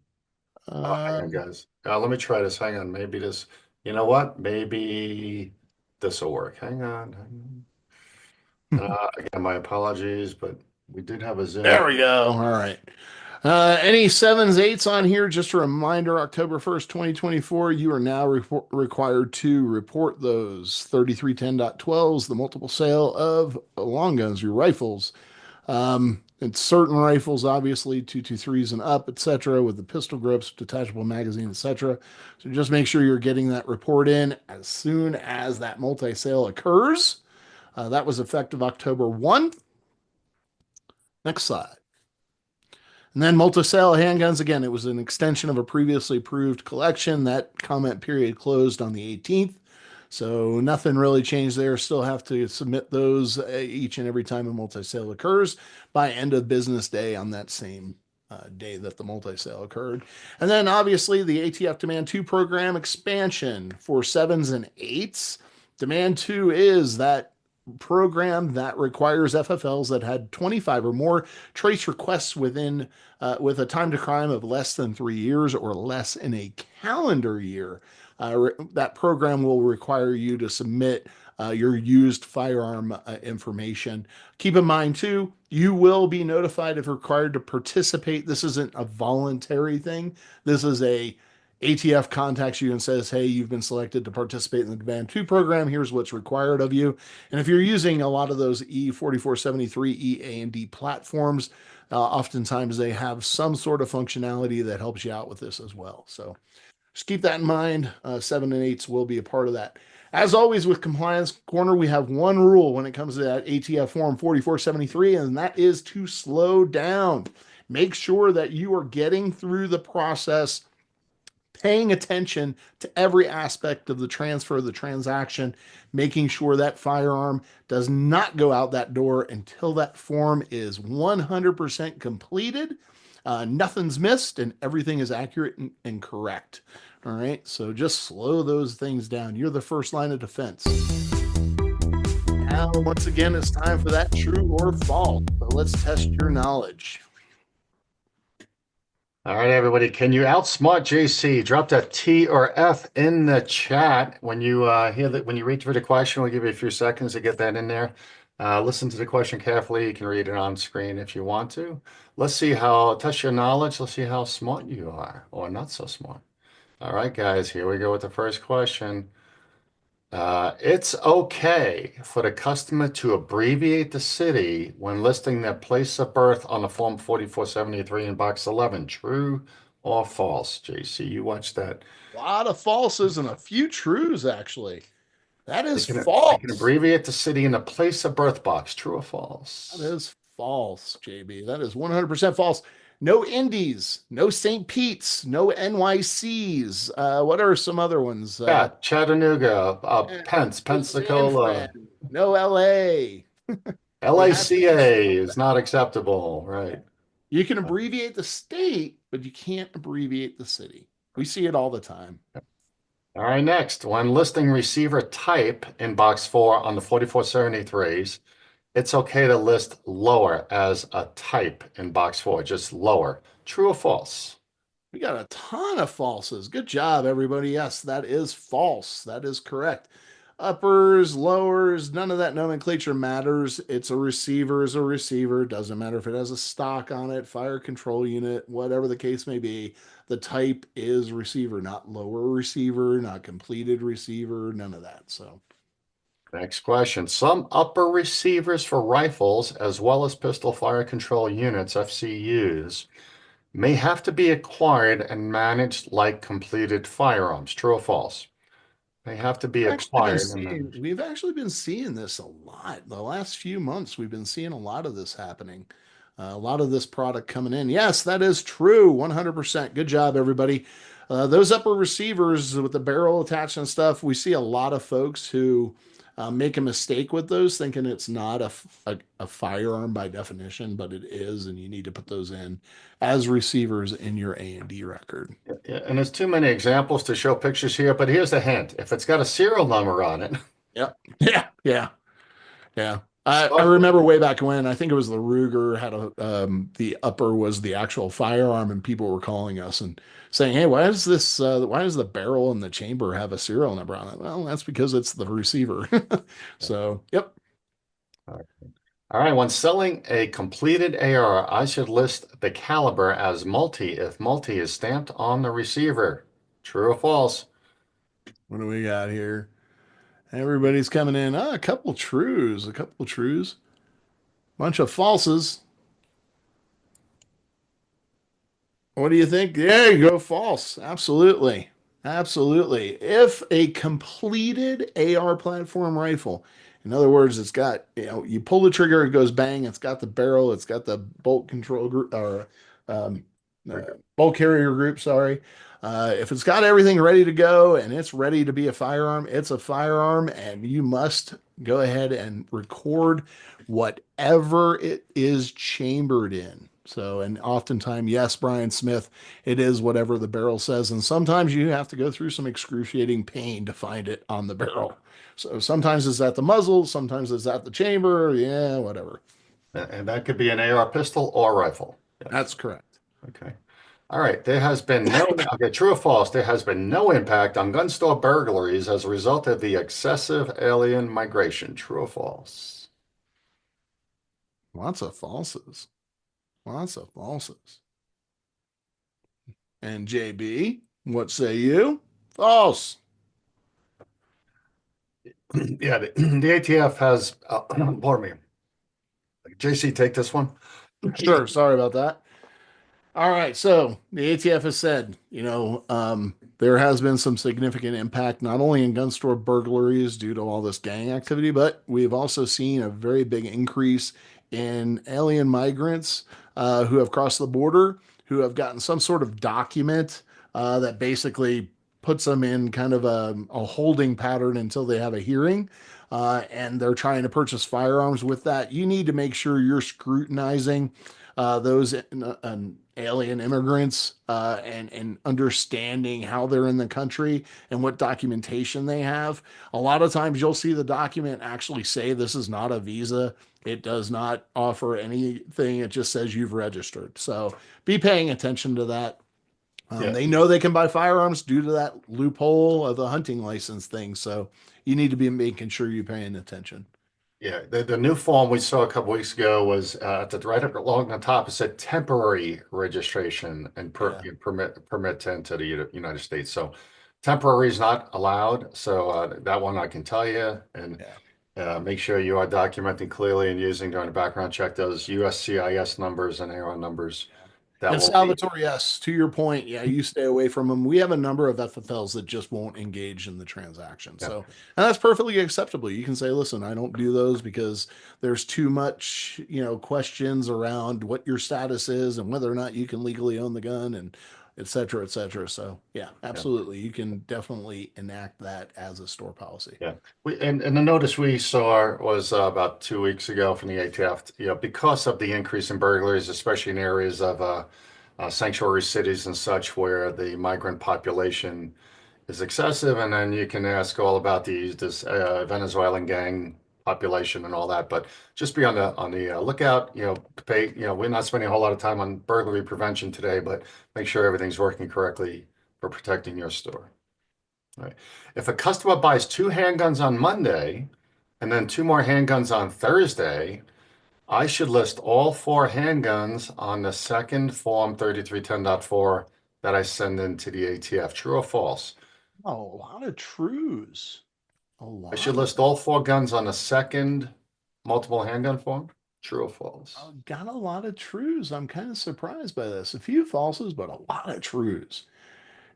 Oh, hang on, Um, guys. Let me try this. Hang on. Maybe this. You know what? Maybe this will work. Hang on. Hang on. Again, my apologies, but we did have a Zoom. there we go. All right. Any sevens, eights on here? Just a reminder, October 1st, 2024, you are now required to report those 3310.12s, the multiple sale of long guns, your rifles. It's certain rifles, obviously, 223s and up, etc., with the pistol grips, detachable magazine, etc. So just make sure you're getting that report in as soon as that multi-sale occurs. That was effective October 1. Next slide. And then multi-sale handguns, again, it was an extension of a previously approved collection. That comment period closed on the 18th. So nothing really changed there. Still have to submit those each and every time a multi-sale occurs by end of business day on that same day that the multi-sale occurred. And then obviously the ATF Demand 2 program expansion for sevens and eights. Demand 2 is that program that requires FFLs that had 25 or more trace requests with a time to crime of less than 3 years or less in a calendar year. That program will require you to submit your used firearm information. Keep in mind, too, you will be notified if required to participate. This isn't a voluntary thing. This is a ATF contacts you and says, hey, you've been selected to participate in the Demand 2 program. Here's what's required of you. And if you're using a lot of those E4473, E, A, and D platforms, oftentimes they have some sort of functionality that helps you out with this as well. So just keep that in mind. Seven and eights will be a part of that. As always, with Compliance Corner, we have one rule when it comes to that ATF Form 4473, and that is to slow down. Make sure that you are getting through the process, paying attention to every aspect of the transfer, the transaction, making sure that firearm does not go out that door until that form is 100% completed. Nothing's missed and everything is accurate and correct. All right, so just slow those things down. You're the first line of defense. Now, once again, it's time for that true or false. So let's test your knowledge. All right, everybody. Can you outsmart JC? Drop that T or F in the chat when you hear that. When you read through the question, we'll give you a few seconds to get that in there. Listen to the question carefully. You can read it on screen if you want to. Let's see how test your knowledge. Let's see how smart you are, or not so smart. All right, guys. Here we go with the first question. It's okay for the customer to abbreviate the city when listing their place of birth on the Form 4473 in box 11. True or false? JC, you watched that. A lot of falses and a few trues, actually. That They is can false. abbreviate the city in the place of birth box. True or That false? is false, JB. That is 100% false. No Indies, no St. Pete's, no NYC's. What are some other ones? Yeah, Chattanooga, No San Pensacola, Fran, no LA. You have to be LACA spelled is out. not acceptable, right? You can abbreviate the state, but you can't abbreviate the city. We see it all the time. All right, next. When listing receiver type in box 4 on the 4473s, it's okay to list lower as a type in box 4, just lower. True or false? We got a ton of falses. Good job, everybody. Yes, that is false. That is correct. Uppers, lowers, none of that nomenclature matters. It's a receiver is a receiver. Doesn't matter if it has a stock on it, fire control unit, whatever the case may be. The type is receiver, not lower receiver, not completed receiver, none of that. So Next question. Some upper receivers for rifles, as well as pistol fire control units, FCUs, may have to be acquired and managed like completed firearms. True or false? They have to be acquired and managed. we've actually been seeing this a lot. The last few months, we've been seeing a lot of this happening. A lot of this product coming in. Yes, that is true. 100%. Good job, everybody. Those upper receivers with the barrel attached and stuff, we see a lot of folks who make a mistake with those, thinking it's not a firearm by definition, but it is, and you need to put those in as receivers in your A&D record. Yeah, and there's too many examples to show pictures here, but here's the hint. If it's got a serial number on it, Yep. Yeah. Yeah. Yeah. I start remember way back when, I think it was the Ruger had the upper was the actual firearm, and people were calling us and saying, "Hey, why does the barrel and the chamber have a serial number on it?" Well, that's because it's the receiver. So, yep. All right, when selling a completed AR, I should list the caliber as multi if multi is stamped on the receiver. True or false? What do we got here? Everybody's coming in. Ah, a couple trues, bunch of falses. What do you think? There you go, false. Absolutely. Absolutely. If a completed AR platform rifle, in other words, it's got, you pull the trigger, it goes bang, it's got the barrel, it's got the bolt control group or um, uh, bolt carrier group, sorry. If it's got everything ready to go and it's ready to be a firearm, it's a firearm, and you must go ahead and record whatever it is chambered in. So, and oftentimes, yes, Brian Smith, it is whatever the barrel says. And sometimes you have to go through some excruciating pain to find it on the barrel. So sometimes it's at the muzzle, sometimes it's at the chamber. Yeah, whatever. And that could be an AR pistol or rifle. That's correct. Okay. All right. There has been okay, true or false, there has been no impact on gun store burglaries as a result of the excessive alien migration. True or false? Lots of falses. Lots of falses. And JB, what say you? False. Yeah, the ATF has, pardon me. JC, take this one. Sure. Sorry about that. All right, so the ATF has said, there has been some significant impact not only in gun store burglaries due to all this gang activity, but we've also seen a very big increase in alien migrants who have crossed the border, who have gotten some sort of document that basically puts them in kind of a holding pattern until they have a hearing. And they're trying to purchase firearms with that. You need to make sure you're scrutinizing those alien immigrants and understanding how they're in the country and what documentation they have. A lot of times you'll see the document actually say this is not a visa. It does not offer anything. It just says you've registered. So be paying attention to that. Yeah. They know they can buy firearms due to that loophole of the hunting license thing. So you need to be making sure you're paying attention. Yeah, the new form we saw a couple weeks ago was at the right up along the top. It said temporary registration and Yeah. permit to enter the United States. So temporary is not allowed. So that one I can tell you, and Yeah. make sure you are documenting clearly and using during the background check those USCIS numbers and AR numbers. That And will be Salvatore, yes, to your point, yeah, you stay away from them. We have a number of FFLs that just won't engage in the transaction. yeah, So, and that's perfectly acceptable. You can say, listen, I don't do those because there's too much, questions around what your status is and whether or not you can legally own the gun and et cetera, et cetera. So, yeah, yeah. absolutely. You can definitely enact that as a store policy. Yeah, and the notice we saw was about 2 weeks ago from the ATF. Because of the increase in burglaries, especially in areas of sanctuary cities and such, where the migrant population is excessive, and then you can ask all about this Venezuelan gang population and all that. But just be on the lookout. Pay. We're not spending a whole lot of time on burglary prevention today, but make sure everything's working correctly for protecting your store. Right. If a customer buys two handguns on Monday and then two more handguns on Thursday, I should list all four handguns on the second Form 3310.4 that I send into the ATF. True or false? Oh, a lot of trues. A I should lot of list all four guns on the second multiple handgun form. True or false? got a lot of trues. I'm kind of surprised by this. A few falses, but a lot of trues.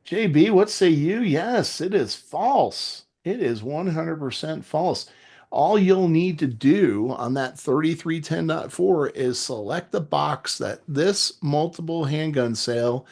JB, what say you? Yes, it is false. It is 100% false. All you'll need to do on that 3310.4 is select the box that this multiple handgun sale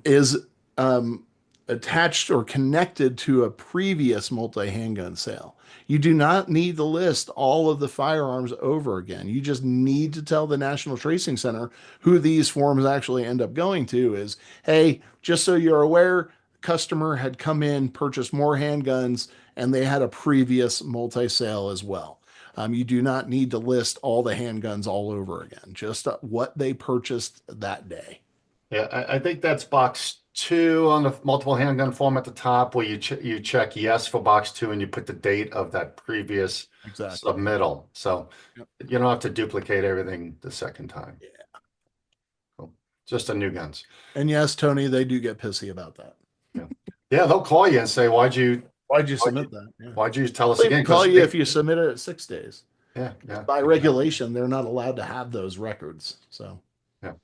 is um, attached or connected to a previous multi-handgun sale. You do not need to list all of the firearms over again. You just need to tell the National Tracing Center who these forms actually end up going to is, hey, just so you're aware, customer had come in, purchased more handguns, and they had a previous multi-sale as well. You do not need to list all the handguns all over again, just what they purchased that day. Yeah, I think that's box two on the multiple handgun form at the top where you check yes for box two and you put the date of that previous Exactly. submittal. So Yep. you don't have to duplicate everything the second time. Yeah. Cool. Just the new guns. And yes, Tony, they do get pissy about that. Yeah. Yeah, they'll call you and say, Why'd you why'd you, submit that? Yeah. why'd you tell us They'll again? even call Because you if you submit it at 6 days. yeah, yeah, By exactly. regulation, they're not allowed to have those records. So, Yeah.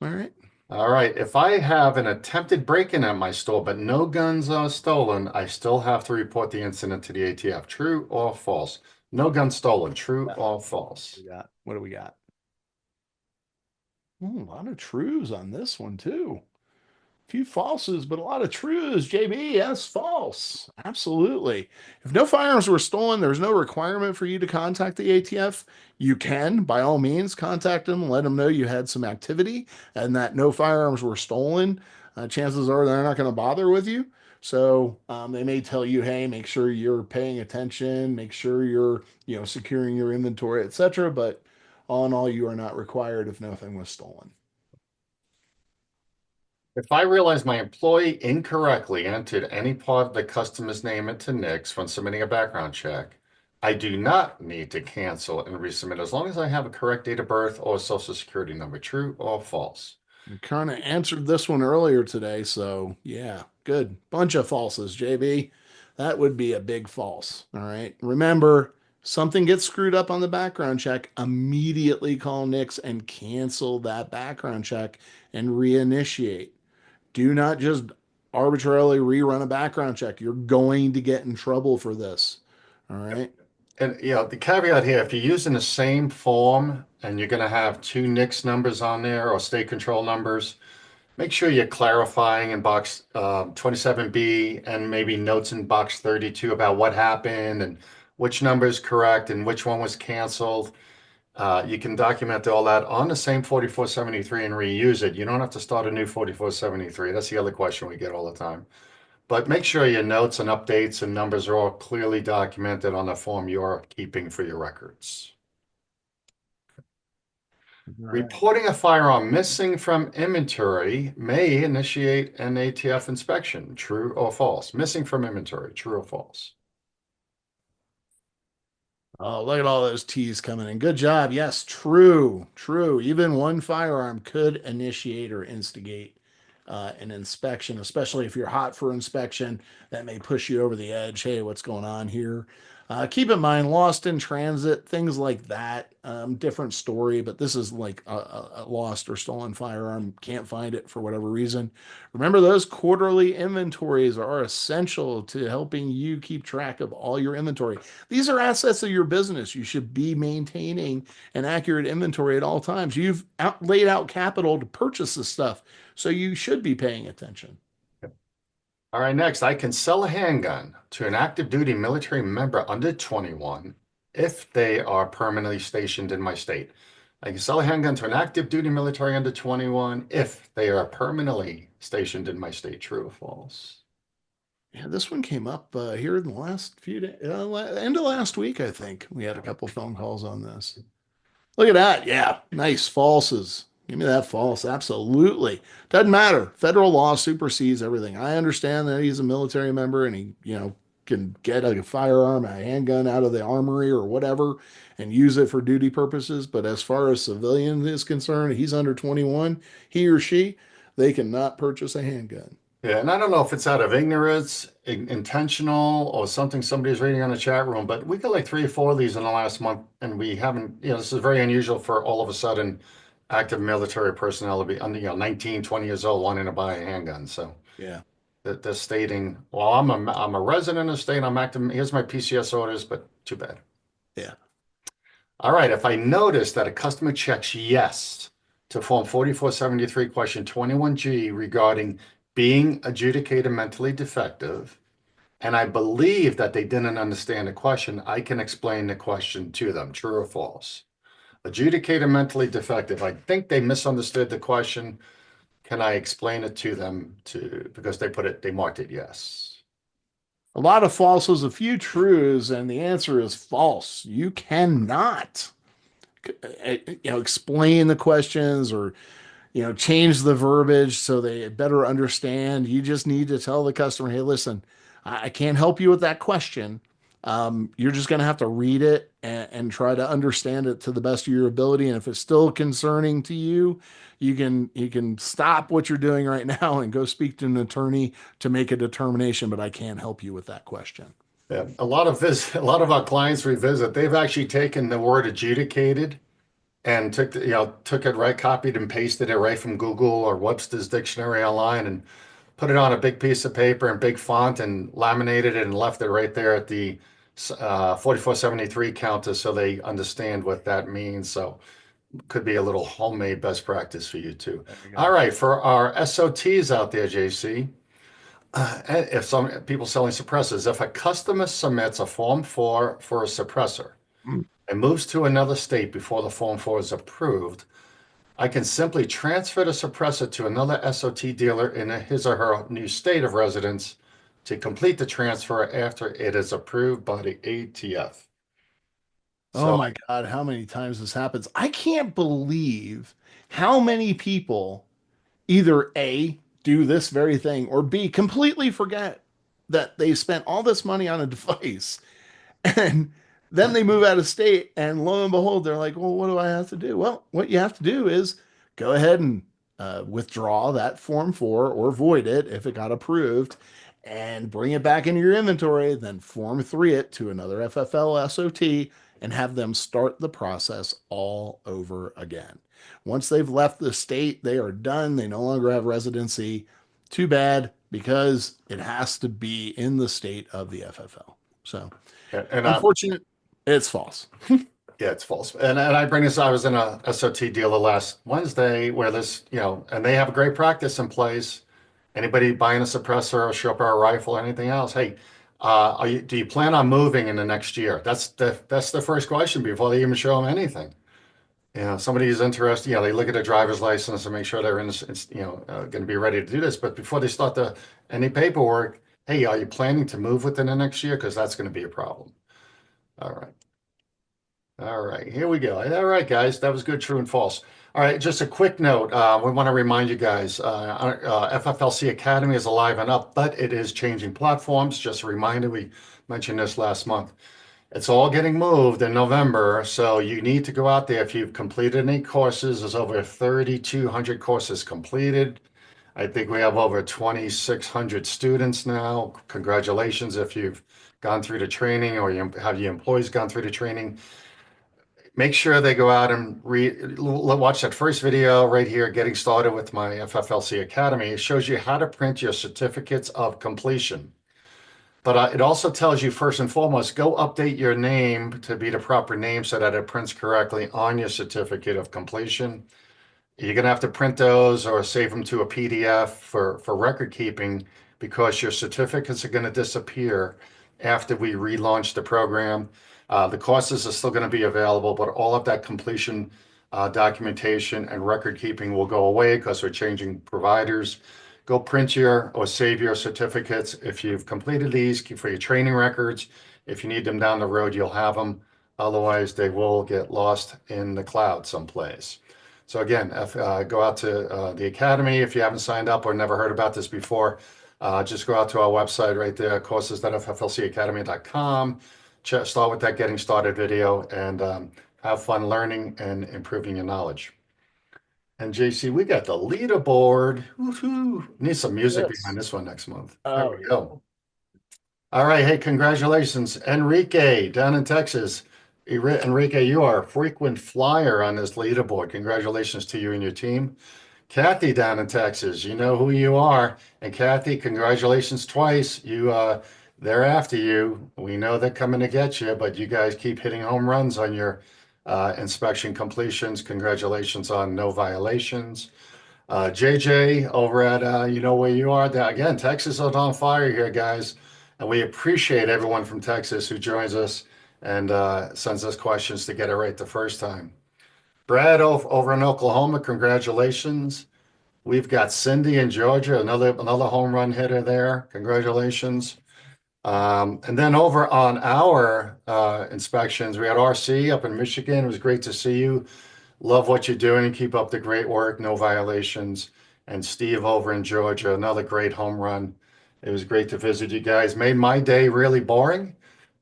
all right. All right. If I have an attempted break-in at my store, but no guns are stolen, I still have to report the incident to the ATF. True or false? No guns stolen. True Yeah. or false? What do we got? Ooh, a lot of trues on this one too. Few falses, but a lot of trues. JB, yes, false. Absolutely. If no firearms were stolen, there's no requirement for you to contact the ATF. You can, by all means, contact them, let them know you had some activity and that no firearms were stolen. Chances are they're not going to bother with you. So they may tell you, hey, make sure you're paying attention, make sure you're, securing your inventory, etc. But all in all, you are not required if nothing was stolen. If I realize my employee incorrectly entered any part of the customer's name into NICS when submitting a background check, I do not need to cancel and resubmit as long as I have a correct date of birth or social security number. True or false? We kind of answered this one earlier today, so yeah, good. Bunch of falses, JB. That would be a big false. All right. Remember, something gets screwed up on the background check, immediately call Nix and cancel that background check and reinitiate. Do not just arbitrarily rerun a background check. You're going to get in trouble for this. All right. And the caveat here, if you're using the same form and you're going to have two NICS numbers on there or state control numbers, make sure you're clarifying in box 27B and maybe notes in box 32 about what happened and which number is correct and which one was canceled. You can document all that on the same 4473 and reuse it. You don't have to start a new 4473. That's the other question we get all the time. But make sure your notes and updates and numbers are all clearly documented on the form you're keeping for your records. Right. Reporting a firearm missing from inventory may initiate an ATF inspection. True or false? Missing from inventory. True or false? Oh, look at all those T's coming in. Good job. Yes, true, true. Even one firearm could initiate or instigate an inspection, especially if you're hot for inspection. That may push you over the edge. Hey, what's going on here? Keep in mind, lost in transit, things like that. Different story, but this is like a lost or stolen firearm. Can't find it for whatever reason. Remember, those quarterly inventories are essential to helping you keep track of all your inventory. These are assets of your business. You should be maintaining an accurate inventory at all times. You've laid out capital to purchase this stuff, so you should be paying attention. All right, next, I can sell a handgun to an active duty military member under 21 if they are permanently stationed in my state. I can sell a handgun to an active duty military under 21 if they are permanently stationed in my state. True or false? Yeah, this one came up here in the last few days, end of last week, I think. We had a couple phone calls on this. Look at that. Yeah, nice falses. Give me that false. Absolutely. Doesn't matter. Federal law supersedes everything. I understand that he's a military member and he, can get a firearm, a handgun out of the armory or whatever and use it for duty purposes. But as far as civilian is concerned, he's under 21, he or she, they cannot purchase a handgun. Yeah, and I don't know if it's out of ignorance, intentional, or something somebody's reading on the chat room, but we got like three or four of these in the last month, and we haven't, this is very unusual for all of a sudden active military personnel to be under, 19, 20 years old wanting to buy a handgun. So Yeah. they're stating, well, I'm a resident of the state, I'm active, here's my PCS orders, but too bad. Yeah. All right, if I notice that a customer checks yes to Form 4473, question 21G regarding being adjudicated mentally defective, and I believe that they didn't understand the question, I can explain the question to them, true or false. Adjudicated mentally defective. I think they misunderstood the question. Can I explain it to them because they marked it yes. A lot of falses, a few trues, and the answer is false. You cannot, explain the questions or change the verbiage so they better understand. You just need to tell the customer, hey, listen, I can't help you with that question. You're just going to have to read it and try to understand it to the best of your ability. And if it's still concerning to you, you can stop what you're doing right now and go speak to an attorney to make a determination. But I can't help you with that question. Yeah, a lot of our clients revisit. They've actually taken the word adjudicated and took it right, copied and pasted it right from Google or Webster's dictionary online and put it on a big piece of paper in big font and laminated it and left it right there at the 4473 counter so they understand what that means. So could be a little homemade best practice for you too. All right, for our SOTs out there, JC, if some people selling suppressors, if a customer submits a Form 4 for a suppressor Mm. and moves to another state before the Form 4 is approved, I can simply transfer the suppressor to another SOT dealer in his or her new state of residence to complete the transfer after it is approved by the ATF. Oh So, my God, how many times this happens? I can't believe how many people either A, do this very thing, or B, completely forget that they spent all this money on a device and then they move out of state and lo and behold, they're like, well, what do I have to do? Well, what you have to do is go ahead and withdraw that Form 4 or void it if it got approved and bring it back into your inventory, then Form 3 it to another FFL SOT and have them start the process all over again. Once they've left the state, they are done. They no longer have residency. Too bad because it has to be in the state of the FFL. So, and unfortunate, it's false. yeah, it's false. And I bring this, I was in a SOT dealer last Wednesday where and they have a great practice in place. Anybody buying a suppressor or shop or a rifle or anything else, hey, do you plan on moving in the next year? That's the first question before they even show them anything. Somebody is interested, they look at a driver's license and make sure they're going to be ready to do this. But before they start any paperwork, hey, are you planning to move within the next year? Because that's going to be a problem. All right. All right, here we go. All right, guys, that was good, true and false. All right, just a quick note. We want to remind you guys, FFLC Academy is alive and up, but it is changing platforms. Just a reminder, we mentioned this last month. It's all getting moved in November, so you need to go out there. If you've completed any courses, there's over 3,200 courses completed. I think we have over 2,600 students now. Congratulations if you've gone through the training or you have your employees gone through the training. Make sure they go out and watch that first video right here, getting started with my FFLC Academy. It shows you how to print your certificates of completion. But it also tells you first and foremost, go update your name to be the proper name so that it prints correctly on your certificate of completion. You're going to have to print those or save them to a PDF for record keeping because your certificates are going to disappear after we relaunch the program. The courses are still going to be available, but all of that completion documentation and record keeping will go away because we're changing providers. Go print or save your certificates. If you've completed these, keep for your training records. If you need them down the road, you'll have them. Otherwise, they will get lost in the cloud someplace. So again, go out to the Academy. If you haven't signed up or never heard about this before, just go out to our website right there, courses.fflcacademy.com. Start with that getting started video and have fun learning and improving your knowledge. And JC, we got the leaderboard. Woohoo! Need some music behind Yes. this one next month. There Oh, we yeah. go. All right. Hey, congratulations, Enrique down in Texas. Enrique, you are a frequent flyer on this leaderboard. Congratulations to you and your team. Kathy down in Texas, you know who you are. And Kathy, congratulations twice. They're after you. We know they're coming to get you, but you guys keep hitting home runs on your inspection completions. Congratulations on no violations. JJ over at, you know where you are. Again, Texas is on fire here, guys. And we appreciate everyone from Texas who joins us and sends us questions to get it right the first time. Brad over in Oklahoma, congratulations. We've got Cindy in Georgia, another home run hitter there. Congratulations. And then over on our inspections, we had RC up in Michigan. It was great to see you. Love what you're doing. Keep up the great work. No violations. And Steve over in Georgia, another great home run. It was great to visit you guys. Made my day really boring.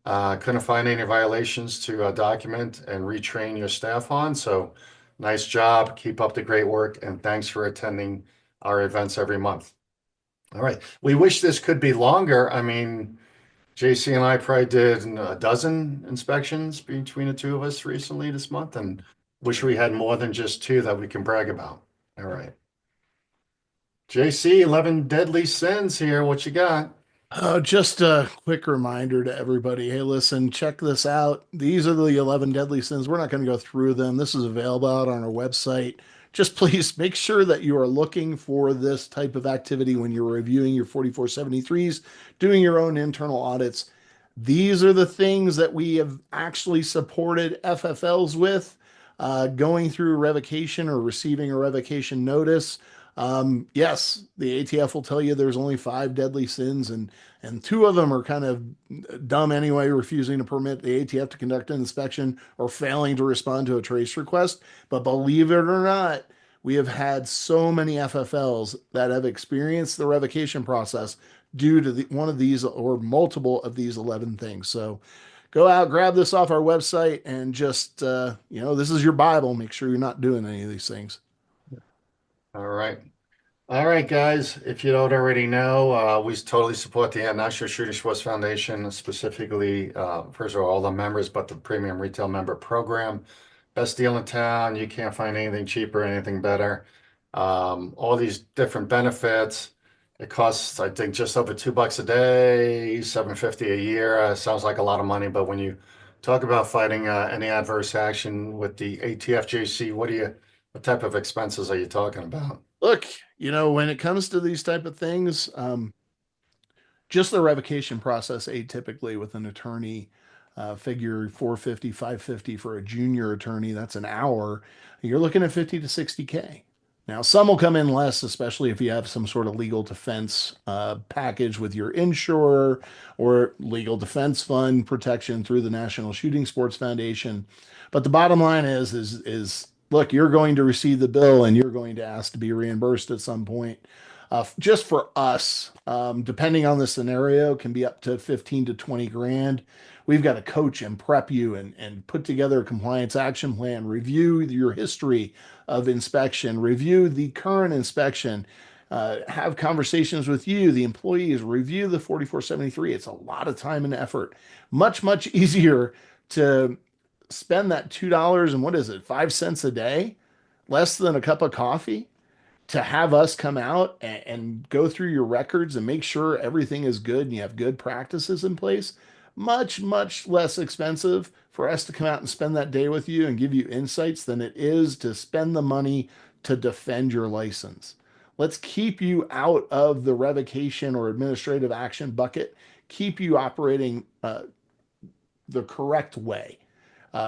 Couldn't find any violations to document and retrain your staff on. So nice job. Keep up the great work. And thanks for attending our events every month. All right. We wish this could be longer. I mean, JC and I probably did a dozen inspections between the two of us recently this month, and wish we had more than just two that we can brag about. All right. JC, 11 deadly sins here. What you got? Just a quick reminder to everybody. Hey, listen, check this out. These are the 11 deadly sins. We're not going to go through them. This is available out on our website. Just please make sure that you are looking for this type of activity when you're reviewing your 4473s, doing your own internal audits. These are the things that we have actually supported FFLs with, going through a revocation or receiving a revocation notice. Yes, the ATF will tell you there's only five deadly sins, and two of them are kind of dumb anyway, refusing to permit the ATF to conduct an inspection or failing to respond to a trace request. But believe it or not, we have had so many FFLs that have experienced the revocation process due to one of these or multiple of these 11 things. So go out, grab this off our website, and just, this is your Bible. Make sure you're not doing any of these things. All right. All right, guys. If you don't already know, we totally support the National Shooting Sports Foundation, specifically, first of all the members, but the premium retail member program. Best deal in town. You can't find anything cheaper, anything better. All these different benefits. It costs, I think, just over $2 a day, 750 a year. Sounds like a lot of money, but when you talk about fighting any adverse action with the ATFJC, what type of expenses are you talking about? Look, when it comes to these type of things, just the revocation process, atypically with an attorney, figure 450, 550 for a junior attorney, that's an hour. You're looking at 50 to 60K. Now, some will come in less, especially if you have some sort of legal defense package with your insurer or legal defense fund protection through the National Shooting Sports Foundation. But the bottom line is look, you're going to receive the bill and you're going to ask to be reimbursed at some point. Just for us, depending on the scenario, can be up to 15 to 20 grand. We've got to coach and prep you and put together a compliance action plan, review your history of inspection, review the current inspection, have conversations with you, the employees, review the 4473. It's a lot of time and effort. Much, much easier to spend that $2 and what is it, 5 cents a day, less than a cup of coffee, to have us come out and go through your records and make sure everything is good and you have good practices in place. Much, much less expensive for us to come out and spend that day with you and give you insights than it is to spend the money to defend your license. Let's keep you out of the revocation or administrative action bucket, keep you operating the correct way.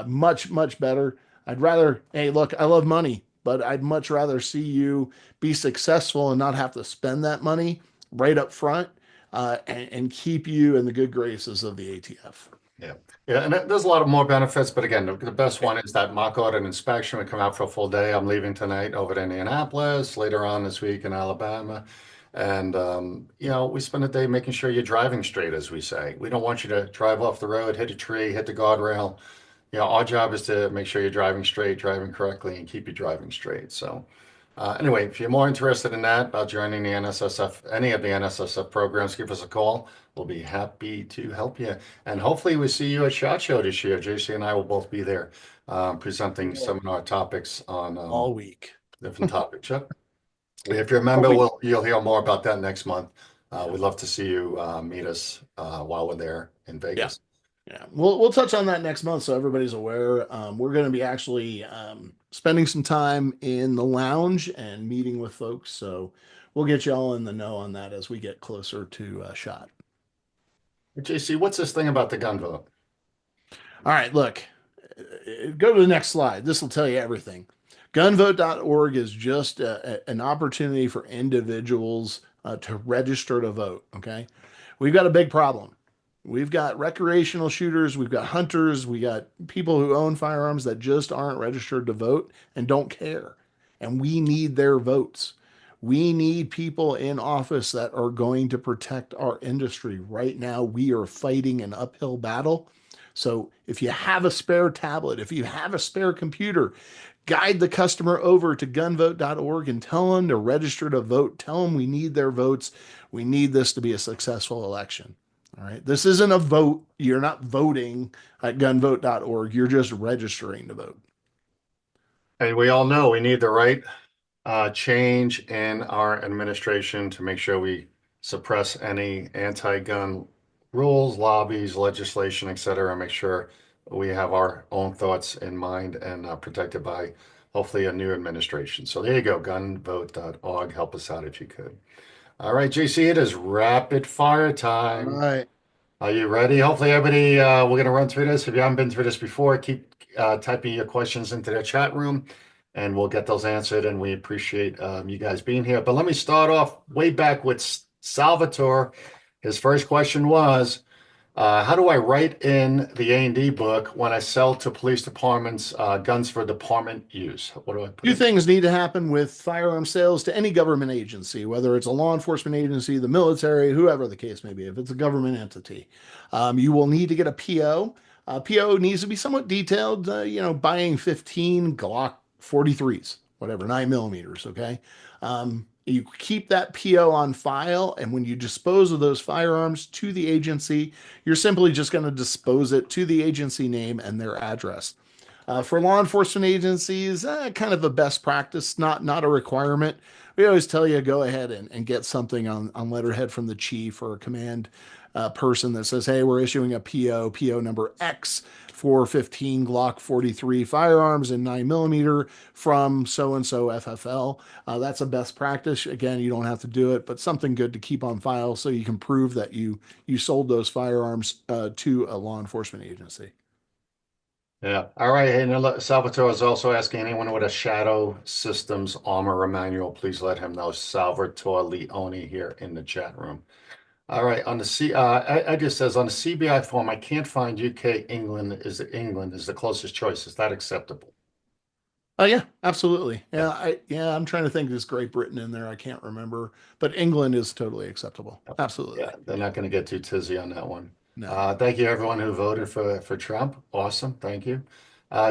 Much, much better. I'd rather, hey, look, I love money, but I'd much rather see you be successful and not have to spend that money right up front, and keep you in the good graces of the ATF. Yeah. Yeah. And there's a lot of more benefits, but again, the best one is that mock audit inspection. We come out for a full day. I'm leaving tonight over to Indianapolis, later on this week in Alabama. And, we spend a day making sure you're driving straight, as we say. We don't want you to drive off the road, hit a tree, hit the guardrail. Our job is to make sure you're driving straight, driving correctly, and keep you driving straight. So, anyway, if you're more interested in that, about joining the NSSF, any of the NSSF programs, give us a call. We'll be happy to help you. And hopefully we see you at SHOT Show this year. JC and I will both be there, presenting seminar topics on All week. different topics. Chuck? If you're a member, you'll hear more about that next month. We'd love to see you meet us while we're there in Yeah. Vegas. Yeah, we'll touch on that next month so everybody's aware. We're going to be actually spending some time in the lounge and meeting with folks, so we'll get you all in the know on that as we get closer to shot. JC, what's this thing about the gun vote? All right, look, go to the next slide. This will tell you everything. Gunvote.org is just an opportunity for individuals to register to vote. Okay. We've got a big problem. We've got recreational shooters, we've got hunters, we got people who own firearms that just aren't registered to vote and don't care. And we need their votes. We need people in office that are going to protect our industry. Right now, we are fighting an uphill battle. So if you have a spare tablet, if you have a spare computer, guide the customer over to gunvote.org and tell them to register to vote. Tell them we need their votes. We need this to be a successful election. All right. This isn't a vote. You're not voting at gunvote.org. You're just registering to vote. And we all know we need the right change in our administration to make sure we suppress any anti-gun rules, lobbies, legislation, et cetera, and make sure we have our own thoughts in mind and protected by hopefully a new administration. So there you go, gunvote.org. Help us out if you could. All right, JC, it is rapid fire All time. right. Are you ready? Hopefully, everybody, we're going to run through this. If you haven't been through this before, keep typing your questions into the chat room and we'll get those answered. And we appreciate you guys being here. But let me start off way back with Salvatore. His first question was, how do I write in the A&D book when I sell to police departments guns for department use? What do I put Two in? things need to happen with firearm sales to any government agency, whether it's a law enforcement agency, the military, whoever the case may be. If it's a government entity, you will need to get a PO. PO needs to be somewhat detailed. Buying 15 Glock 43s, whatever, 9 millimeters. Okay. You keep that PO on file, and when you dispose of those firearms to the agency, you're simply just going to dispose it to the agency name and their address. For law enforcement agencies, kind of a best practice, not a requirement. We always tell you go ahead and get something on letterhead from the chief or a command person that says, hey, we're issuing a PO number X for 15 Glock 43 firearms and 9 millimeter from so and so FFL. That's a best practice. Again, you don't have to do it, but something good to keep on file so you can prove that you sold those firearms to a law enforcement agency. Yeah. All right. Hey, now, Salvatore is also asking anyone with a Shadow Systems armor or manual, please let him know. Salvatore Leone here in the chat room. All right. On the I just says on the CBI form, I can't find UK. England is the closest choice. Is that acceptable? Oh yeah, absolutely. Yeah. I'm trying to think there's Great Britain in there. I can't remember, but England is totally acceptable. Yeah. Absolutely. They're not going to get too tizzy on that one. No. Thank you everyone who voted for Trump. Awesome. Thank you.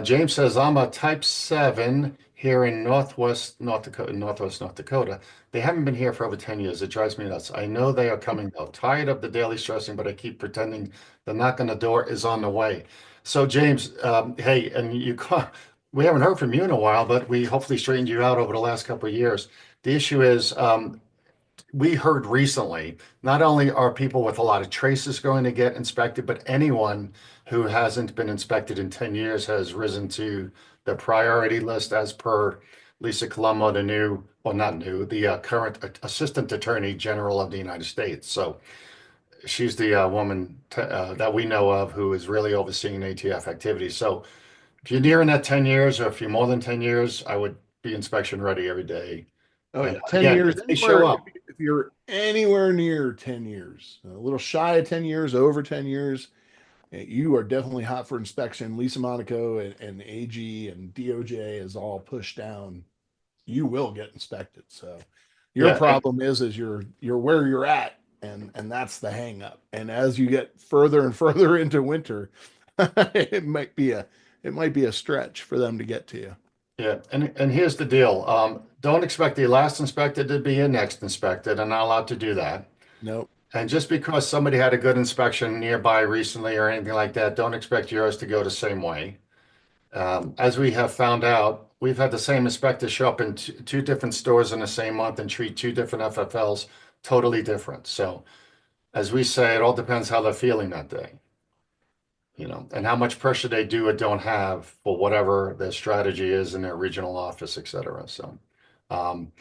James says I'm a type 7 here in Northwest North Dakota. They haven't been here for over 10 years. It drives me nuts. I know they are coming though. Tired of the daily stressing, but I keep pretending the knock on the door is on the way. So James, hey, and we haven't heard from you in a while, but we hopefully straightened you out over the last couple of years. The issue is we heard recently, not only are people with a lot of traces going to get inspected, but anyone who hasn't been inspected in 10 years has risen to the priority list as per Lisa Colombo, the new, well, not new, the current Assistant Attorney General of the United States. So she's the woman that we know of who is really overseeing ATF activities. So if you're nearing that 10 years or if you're more than 10 years, I would be inspection ready every day. Oh And yeah, 10 again, years if they show anywhere. If, up, if you're anywhere near 10 years, a little shy of 10 years, over 10 years, you are definitely hot for inspection. Lisa Monaco and AG and DOJ is all pushed down. You will get inspected. So your yeah, problem is you're where you're at, and that's the hang up. And as you get further and further into winter, it might be a stretch for them to get to you. yeah, and here's the deal. Don't expect the last inspector to be your next inspector. They're not allowed to do that. Nope. And just because somebody had a good inspection nearby recently or anything like that, don't expect yours to go the same way. As we have found out, we've had the same inspector show up in two different stores in the same month and treat two different FFLs totally different. So, as we say, it all depends how they're feeling that day. and how much pressure they do or don't have for whatever their strategy is in their regional office, et cetera. So, um,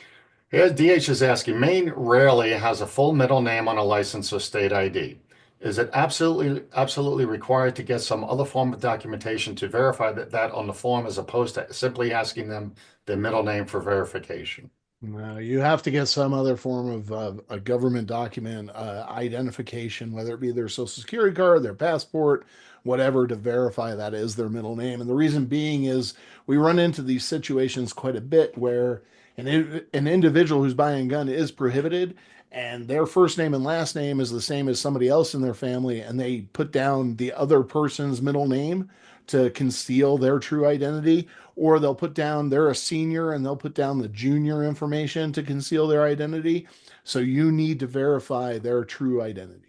here DH is asking, Maine rarely has a full middle name on a license or state ID. Is it absolutely required to get some other form of documentation to verify that on the form as opposed to simply asking them their middle name for verification? No, you have to get some other form of a government document identification, whether it be their social security card, their passport, whatever, to verify that is their middle name. And the reason being is we run into these situations quite a bit where an individual who's buying a gun is prohibited, and their first name and last name is the same as somebody else in their family, and they put down the other person's middle name to conceal their true identity, or they'll put down they're a senior and they'll put down the junior information to conceal their identity. So you need to verify their true identity.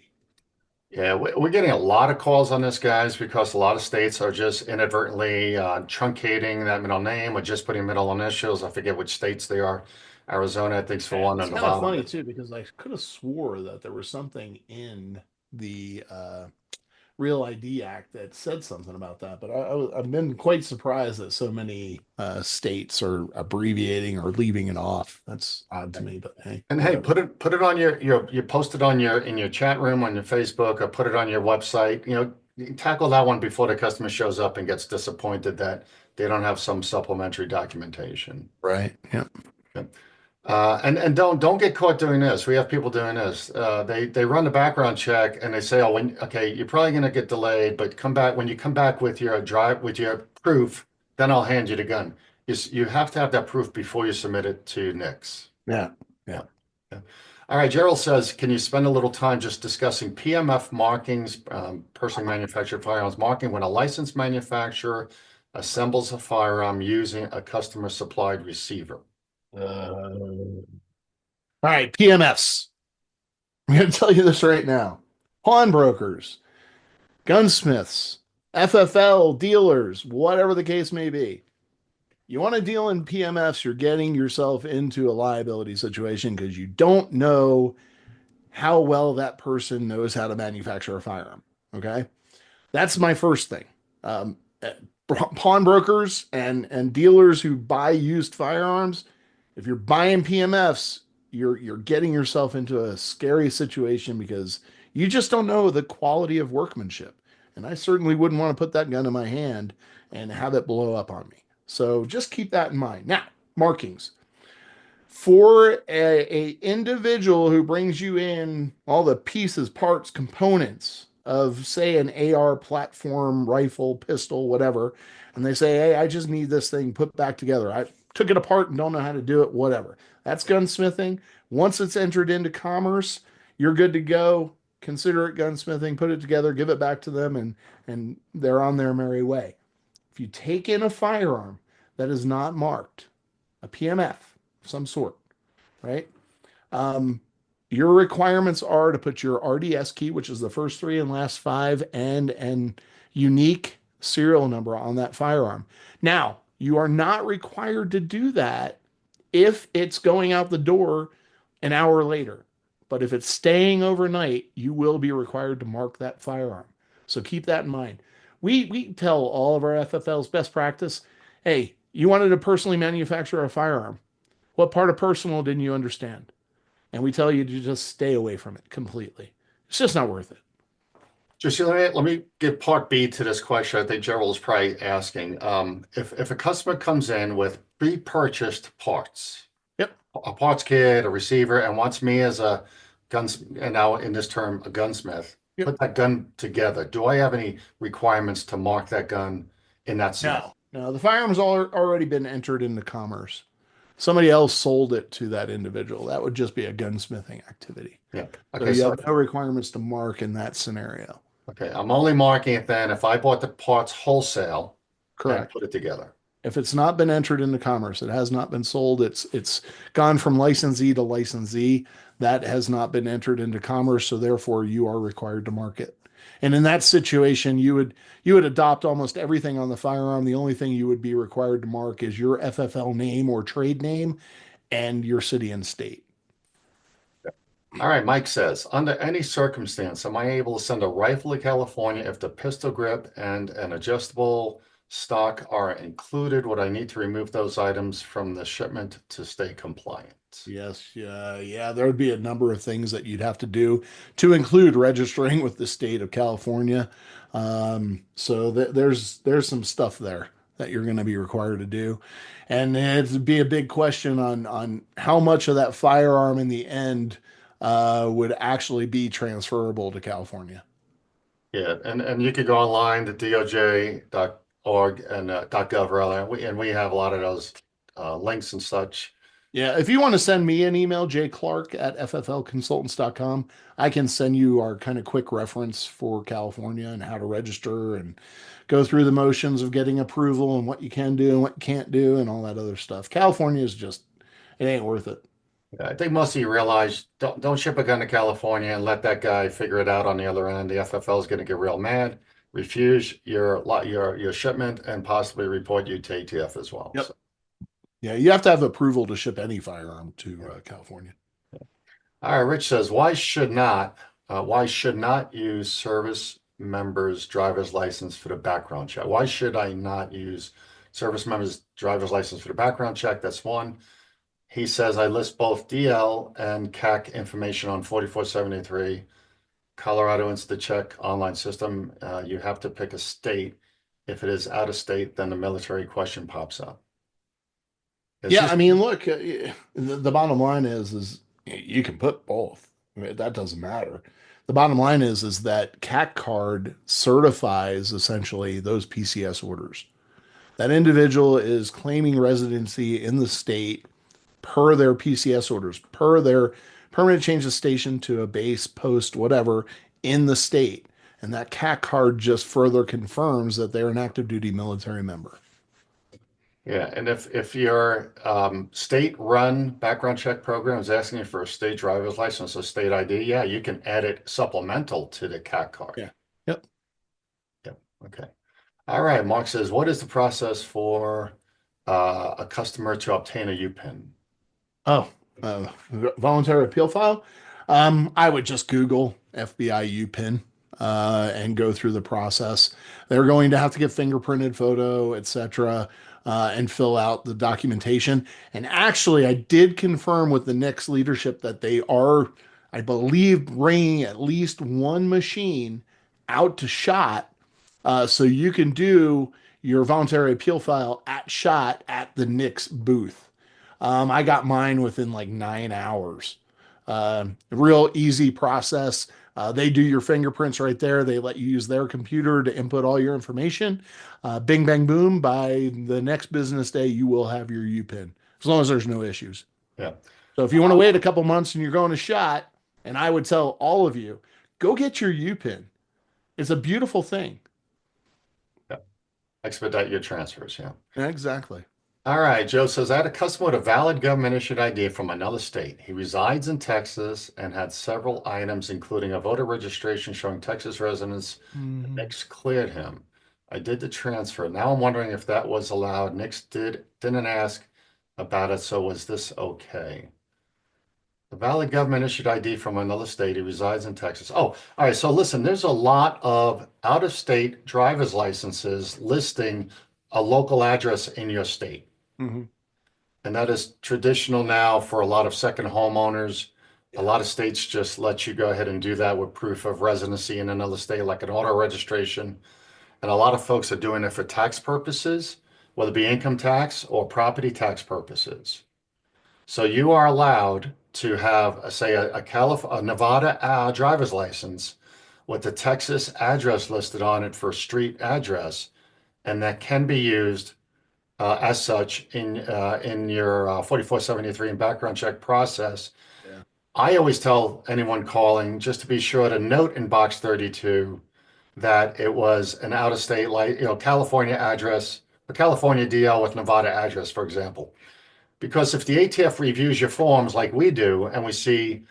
Yeah, we're getting a lot of calls on this, guys, because a lot of states are just inadvertently truncating that middle name or just putting middle initials. I forget which states they are. Arizona, I think, is for one, It's and kind of Nevada. funny too, because I could have swore that there was something in the Real ID Act that said something about that, but I've been quite surprised that so many states are abbreviating or leaving it off. That's odd to me, but hey, And hey, whatever. put it on you post it on your in your chat room on your Facebook, or put it on your website. You tackle that one before the customer shows up and gets disappointed that they don't have some supplementary documentation. Right. Yeah. And don't get caught doing this. We have people doing this. They run the background check and they say, oh, okay, you're probably going to get delayed, but come back when you come back with your proof, then I'll hand you the gun. You have to have that proof before you submit it to NICS. Yeah. Yeah. Yeah. Yeah. All right. Gerald says, can you spend a little time just discussing PMF markings, personally manufactured firearms marking when a licensed manufacturer assembles a firearm using a customer supplied receiver? All right. PMS. I'm going to tell you this right now. Pawnbrokers, gunsmiths, FFL dealers, whatever the case may be. You want to deal in PMFs, you're getting yourself into a liability situation because you don't know how well that person knows how to manufacture a firearm. Okay. That's my first thing. Um, eh, Pawnbrokers and dealers who buy used firearms, if you're buying PMFs, you're getting yourself into a scary situation because you just don't know the quality of workmanship. And I certainly wouldn't want to put that gun in my hand and have it blow up on me. So just keep that in mind. Now, markings for a individual who brings you in all the pieces, parts, components of, say, an AR platform, rifle, pistol, whatever, and they say, hey, I just need this thing put back together. I took it apart and don't know how to do it, whatever. That's gunsmithing. Once it's entered into commerce, you're good to go. Consider it gunsmithing, put it together, give it back to them, and they're on their merry way. If you take in a firearm that is not marked, a PMF of some sort, right? Um, your requirements are to put your RDS key, which is the first three and last five, and an unique serial number on that firearm. Now, you are not required to do that if it's going out the door an hour later. But if it's staying overnight, you will be required to mark that firearm. So keep that in mind. We tell all of our FFLs best practice, hey, you wanted to personally manufacture a firearm. What part of personal didn't you understand? And we tell you to just stay away from it completely. It's just not worth it. Just let me give part B to this question. I think Gerald is probably asking. If a customer comes in with pre-purchased parts, Yep. a parts kit, a receiver, and wants me as a guns, and now in this term, a gunsmith, Yep. put that gun together, do I have any requirements to mark that gun in that scenario? No. No, the firearm's already been entered into commerce. Somebody else sold it to that individual. That would just be a gunsmithing activity. Yeah. So Okay. you So have no requirements to mark in that scenario. okay, I'm only marking it then if I bought the parts wholesale and Correct. put it together. If it's not been entered into commerce, it has not been sold. It's gone from licensee to licensee. That has not been entered into commerce, so therefore you are required to mark it. And in that situation, you would adopt almost everything on the firearm. The only thing you would be required to mark is your FFL name or trade name and your city and state. All right, Mike says, under any circumstance, am I able to send a rifle to California if the pistol grip and an adjustable stock are included? Would I need to remove those items from the shipment to stay compliant? Yes, yeah, there would be a number of things that you'd have to do to include registering with the state of California. So there's some stuff there that you're going to be required to do, and it'd be a big question on how much of that firearm in the end would actually be transferable to California. Yeah, and you could go online to doj.org and .gov rather, and we have a lot of those links and such. Yeah, if you want to send me an email, jclark at fflconsultants.com, I can send you our kind of quick reference for California and how to register and go through the motions of getting approval and what you can do and what you can't do and all that other stuff. California is just, it ain't worth it. Yeah, I think most of you realize don't ship a gun to California and let that guy figure it out on the other end. The FFL is going to get real mad, refuse your shipment, and possibly report you to ATF as well. Yep. So, Yeah, you have to have approval to ship any firearm to California. all right, Rich says, why should not use service members' driver's license for the background check? Why should I not use service members' driver's license for the background check? That's one. He says, I list both DL and CAC information on 4473. Colorado Instant Check online system. You have to pick a state. If it is out of state, then the military question pops up. It's Yeah, I just, mean, look, the bottom line is you can put both. I mean, that doesn't matter. The bottom line is that CAC card certifies essentially those PCS orders. That individual is claiming residency in the state per their PCS orders, per their permanent change of station to a base, post, whatever, in the state. And that CAC card just further confirms that they're an active duty military member. yeah. And if your state-run background check program is asking you for a state driver's license or state ID, yeah, you can add it supplemental to the CAC card. Yeah. Yep. Yep. Okay. All right. Mark says, what is the process for a customer to obtain a UPIN? Oh, voluntary appeal file. I would just Google FBI UPIN and go through the process. They're going to have to get fingerprinted photo, etc., and fill out the documentation. And actually, I did confirm with the next leadership that they are, I believe, bringing at least one machine out to SHOT, so you can do your voluntary appeal file at SHOT at the NICS booth. I got mine within like 9 hours. Real easy process. They do your fingerprints right there. They let you use their computer to input all your information. Bing, bang, boom. By the next business day, you will have your UPIN as long as there's no issues. Yeah. So if you want to wait a couple months and you're going to SHOT, and I would tell all of you, go get your UPIN. It's a beautiful thing. Yeah. Expedite your transfers. Yeah. Exactly. All right, Joe says, I had a customer with a valid government issued ID from another state. He resides in Texas and had several items, including a voter registration showing Texas residence. Mhm. Nix cleared him. I did the transfer. Now I'm wondering if that was allowed. Nix didn't ask about it, so was this okay? The valid government issued ID from another state. He resides in Texas. Oh, all right. So listen, there's a lot of out-of-state driver's licenses listing a local address in your state. Mhm. And that is traditional now for a lot of second homeowners. A lot of states just let you go ahead and do that with proof of residency in another state, like an auto registration. And a lot of folks are doing it for tax purposes, whether it be income tax or property tax purposes. So you are allowed to have, say, a Nevada driver's license with the Texas address listed on it for street address, and that can be used as such in your 4473 and background check process. Yeah. I always tell anyone calling just to be sure to note in box 32 that it was an out-of-state, like, California address, a California DL with Nevada address, for example. Because if the ATF reviews your forms like we do, and we see,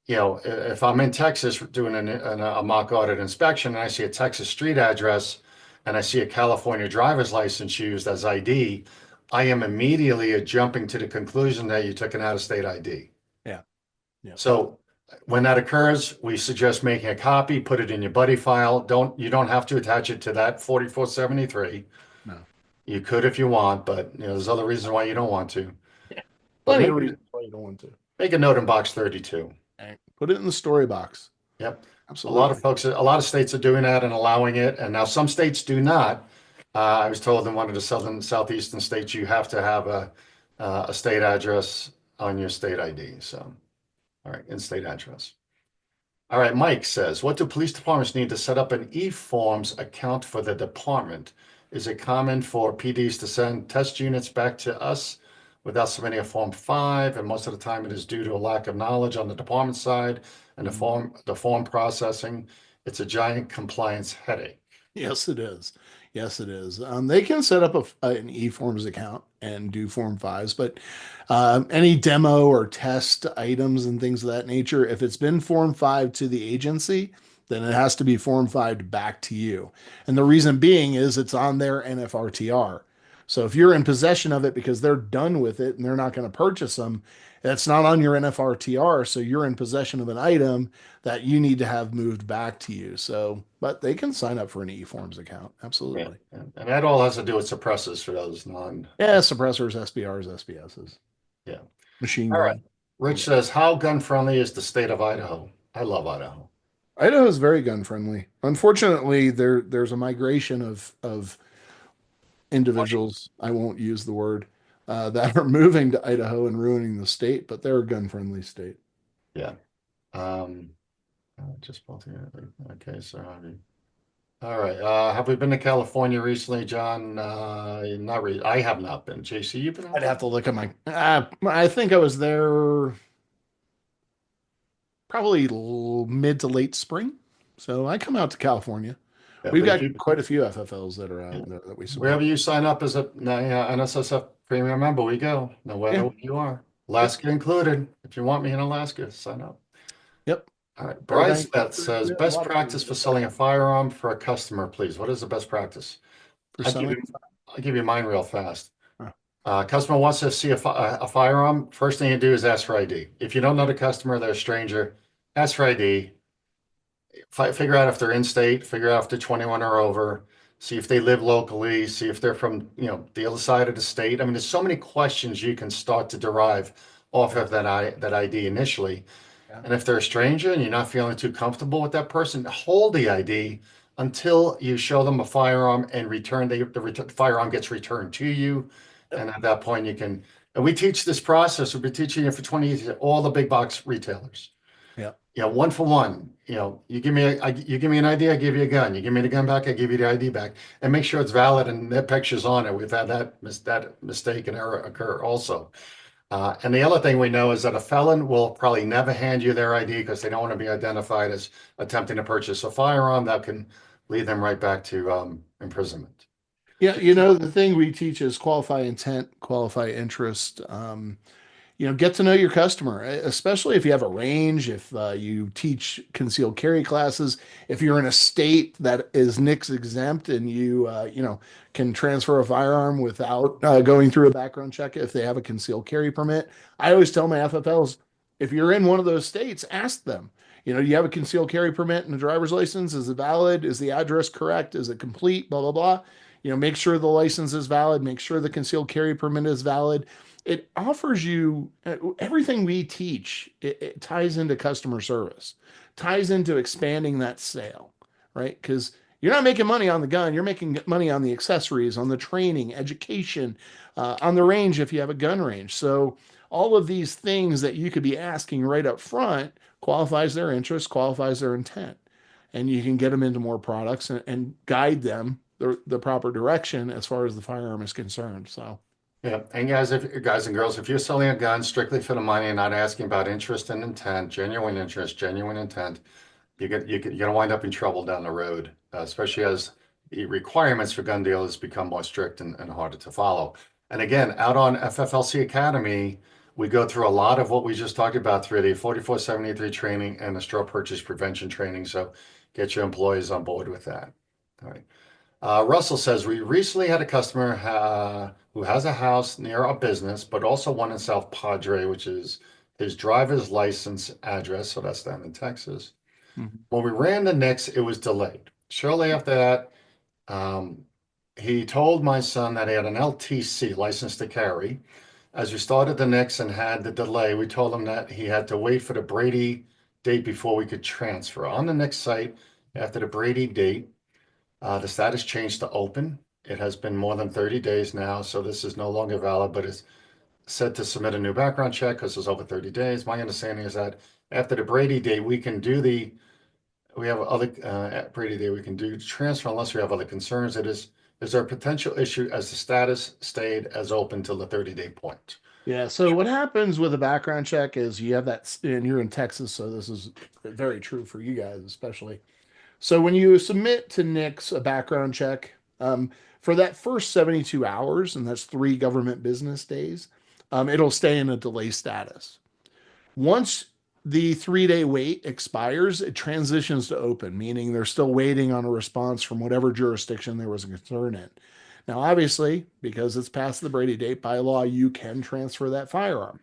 if I'm in Texas doing a mock audit inspection and I see a Texas street address and I see a California driver's license used as ID, I am immediately jumping to the conclusion that you took an out-of-state ID. Yeah. Yeah. So When that occurs, we suggest making a copy, put it in your buddy file. You don't have to attach it to that 4473. No. You could if you want, but there's other reasons why you don't want to. Yeah. But Plenty of reasons why you don't want to. make a note in box 32. And put it in the story box. Yep. Absolutely. A lot of states are doing that and allowing it, and now some states do not. I was told in one of the southeastern states you have to have a state address on your state ID. So, all right, in-state address. All right, Mike says, what do police departments need to set up an e-forms account for the department? Is it common for PDs to send test units back to us without submitting a Form 5? And most of the time it is due to a lack of knowledge on the department side and the form processing. It's a giant compliance headache. Yes, it is. Yes, it is. They can set up an eForms account and do Form 5s, but any demo or test items and things of that nature, if it's been Form 5 to the agency, then it has to be Form 5 back to you. And the reason being is it's on their NFRTR. So if you're in possession of it because they're done with it and they're not going to purchase them, it's not on your NFRTR. So you're in possession of an item that you need to have moved back to you. So, but they can sign up for an eForms account. Absolutely. Yeah. And that all has to do with suppressors for those Yeah, suppressors, SBRs, SBSs. Yeah. Machine All gun. right. Rich says, how gun friendly is the state of Idaho? I love Idaho. Idaho is very gun friendly. Unfortunately, there's a migration of individuals, I won't use the word, that are moving to Idaho and ruining the state, but they're a gun friendly state. Yeah. Just both here. Okay, so all right. Have we been to California recently, John? Not really. I have not been. JC, you've been out I'd there? have to look at my. I think I was there probably mid to late spring. So I come out to California. Yeah, We've but got quite a few FFLs that are out there that we support. wherever you sign up as a NSSF premium member, we go, no matter Yeah. where you are. Alaska included. If you want me in Alaska, sign up. Yep. All right. Everything. Bryce that says We have a best lot of practice for selling a firearm for a customer, please. What is the best practice? for I'll give selling. you, I'll give you mine real fast. Huh. Customer wants to see a firearm. First thing you do is ask for ID. If you don't know the customer, they're a stranger, ask for ID. Figure out if they're in state, figure out if they're 21 or over, see if they live locally, see if they're from, the other side of the state. I mean, there's so many questions you can start to derive off of that ID initially. Yeah. And if they're a stranger and you're not feeling too comfortable with that person, hold the ID until you show them a firearm and the firearm gets returned to you. And at that point and we teach this process, we've been teaching it for 20 years, at all the big box retailers. Yeah. One for one. You give me an ID, I give you a gun. You give me the gun back, I give you the ID back, and make sure it's valid and their picture's on it. We've had that mistake and error occur also. And the other thing we know is that a felon will probably never hand you their ID because they don't want to be identified as attempting to purchase a firearm. That can lead them right back to imprisonment. Yeah, the thing we teach is qualify intent, qualify interest. Get to know your customer, especially if you have a range, if you teach concealed carry classes, if you're in a state that is NICS exempt and you can transfer a firearm without going through a background check if they have a concealed carry permit. I always tell my FFLs, if you're in one of those states, ask them, do you have a concealed carry permit and a driver's license? Is it valid? Is the address correct? Is it complete? Blah, blah, blah. Make sure the license is valid. Make sure the concealed carry permit is valid. It offers you everything we teach. It ties into customer service, ties into expanding that sale, right? Because you're not making money on the gun. You're making money on the accessories, on the training, education, on the range if you have a gun range. So all of these things that you could be asking right up front qualifies their interest, qualifies their intent. And you can get them into more products and guide them the proper direction as far as the firearm is concerned. So. Yeah, and guys and girls, if you're selling a gun strictly for the money and not asking about interest and intent, genuine interest, genuine intent, you're gonna wind up in trouble down the road, especially as the requirements for gun dealers become more strict and harder to follow. And again, out on FFLC Academy, we go through a lot of what we just talked about through the 4473 training and the straw purchase prevention training. So get your employees on board with that. All right. Russell says, we recently had a customer who has a house near our business, but also one in South Padre, which is his driver's license address, so that's down in Texas. Mhm. When we ran the NICS, it was delayed. Shortly after that, he told my son that he had an LTC, license to carry. As we started the NICS and had the delay, we told him that he had to wait for the Brady date before we could transfer. On the NICS site, after the Brady date, the status changed to open. It has been more than 30 days now, so this is no longer valid, but it's said to submit a new background check because it's over 30 days. My understanding is that after the Brady date, we have other, at Brady Day, we can do transfer unless we have other concerns. Is there a potential issue as the status stayed as open till the 30-day point? Yeah. So what happens with a background check is you have that, and you're in Texas, so this is very true for you guys, especially. So when you submit to NICS a background check, for that first 72 hours, and that's 3 government business days, it'll stay in a delay status. Once the 3 day wait expires, it transitions to open, meaning they're still waiting on a response from whatever jurisdiction there was a concern in. Now, obviously, because it's past the Brady date, by law, you can transfer that firearm.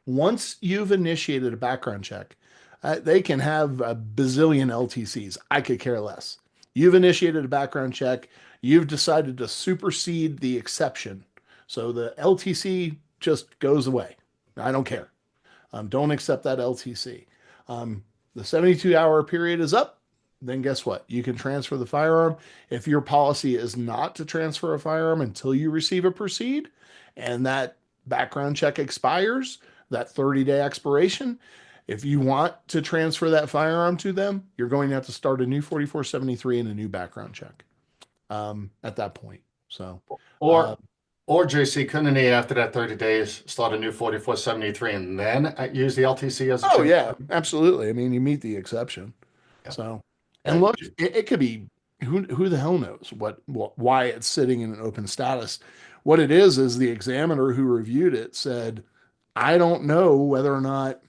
Once you've initiated a background check, they can have a bazillion LTCs. I could care less. You've initiated a background check. You've decided to supersede the exception. So the LTC just goes away. I don't care. Don't accept that LTC. The 72-hour period is up. Then guess what? You can transfer the firearm. If your policy is not to transfer a firearm until you receive a proceed and that background check expires, that 30-day expiration, if you want to transfer that firearm to them, you're going to have to start a new 4473 and a new background check at that point. So, uh, Or, or JC, couldn't he, after that 30 days, start a new 4473 and then use the LTC as a oh change? yeah, absolutely. I mean, you meet the exception. Yeah. So, and Yeah. look, it could be who the hell knows what why it's sitting in an open status. What it is the examiner who reviewed it said, I don't know whether or not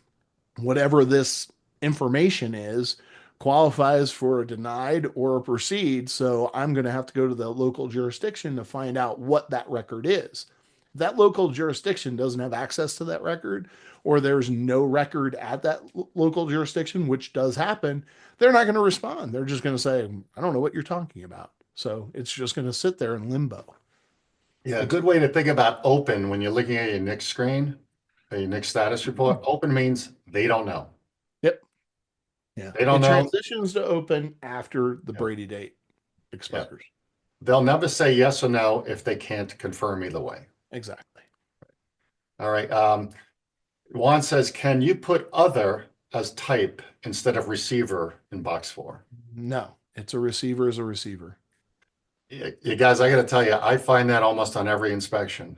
whatever this information is qualifies for a denied or a proceed. So I'm going to have to go to the local jurisdiction to find out what that record is. If that local jurisdiction doesn't have access to that record, or there's no record at that local jurisdiction, which does happen, they're not going to respond. They're just going to say, I don't know what you're talking about. So it's just going to sit there in limbo. Yeah, a good way to think about open when you're looking at your NICS screen, or your NICS status report, open means they don't know. Yep. Yeah. They don't It know. transitions to open after the Yeah, Brady date yeah. expires. They'll never say yes or no if they can't confirm either way. Exactly. All right. Juan says, can you put other as type instead of receiver in box 4? No, it's a receiver is a receiver. You guys, I got to tell you, I find that almost on every inspection.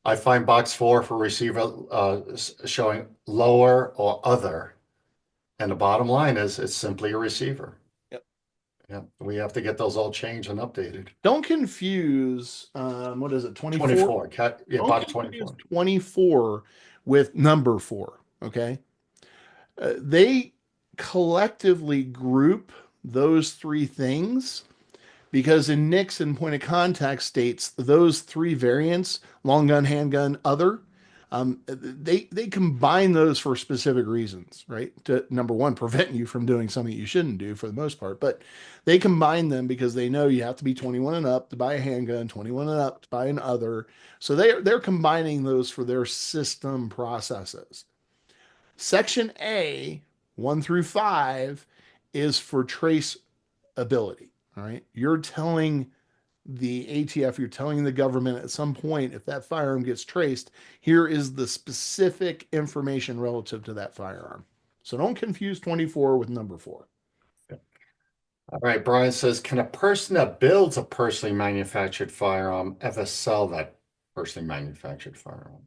I find box 4 for receiver showing lower or other. And the bottom line is it's simply a receiver. Yep. Yeah, we have to get those all changed and updated. Don't confuse what is it, 24? 24, yeah, Don't box confuse 24. 24 with number 4. Okay. They collectively group those 3 things because in NICS and point of contact states, those 3 variants, long gun, handgun, other, they combine those for specific reasons, right? To number one, prevent you from doing something you shouldn't do for the most part. But they combine them because they know you have to be 21 and up to buy a handgun, 21 and up to buy an other. So they're combining those for their system processes. Section A, 1 through 5, is for traceability. All right. You're telling the ATF, you're telling the government at some point, if that firearm gets traced, here is the specific information relative to that firearm. So don't confuse 24 with number 4. All right, Brian says, can a person that builds a personally manufactured firearm ever sell that personally manufactured firearm?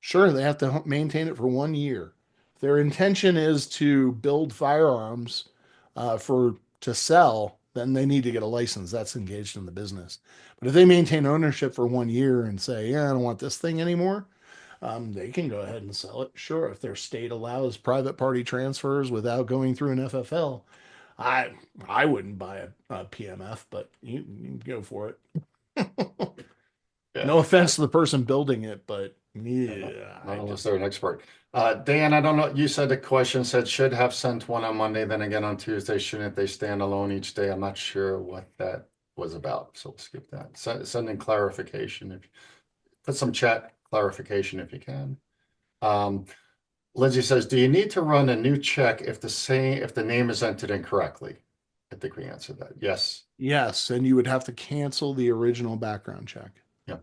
Sure, they have to maintain it for 1 year. Their intention is to build firearms for to sell, then they need to get a license. That's engaged in the business. But if they maintain ownership for 1 year and say, yeah, I don't want this thing anymore, they can go ahead and sell it. Sure, if their state allows private party transfers without going through an FFL, I I wouldn't buy a PMF, but you can go for it. Yeah. No offense to the person building it, but Yeah, Not unless they're an expert. Dan, I don't know, you said the question said should have sent one on Monday, then again on Tuesday, shouldn't they stand alone each day? I'm not sure what that was about, so we'll skip that. Send in clarification if put some chat clarification if you can. Um, Lindsay says, do you need to run a new check if the name is entered incorrectly? I think we answered that. Yes. yes, and you would have to cancel the original background check. Yeah.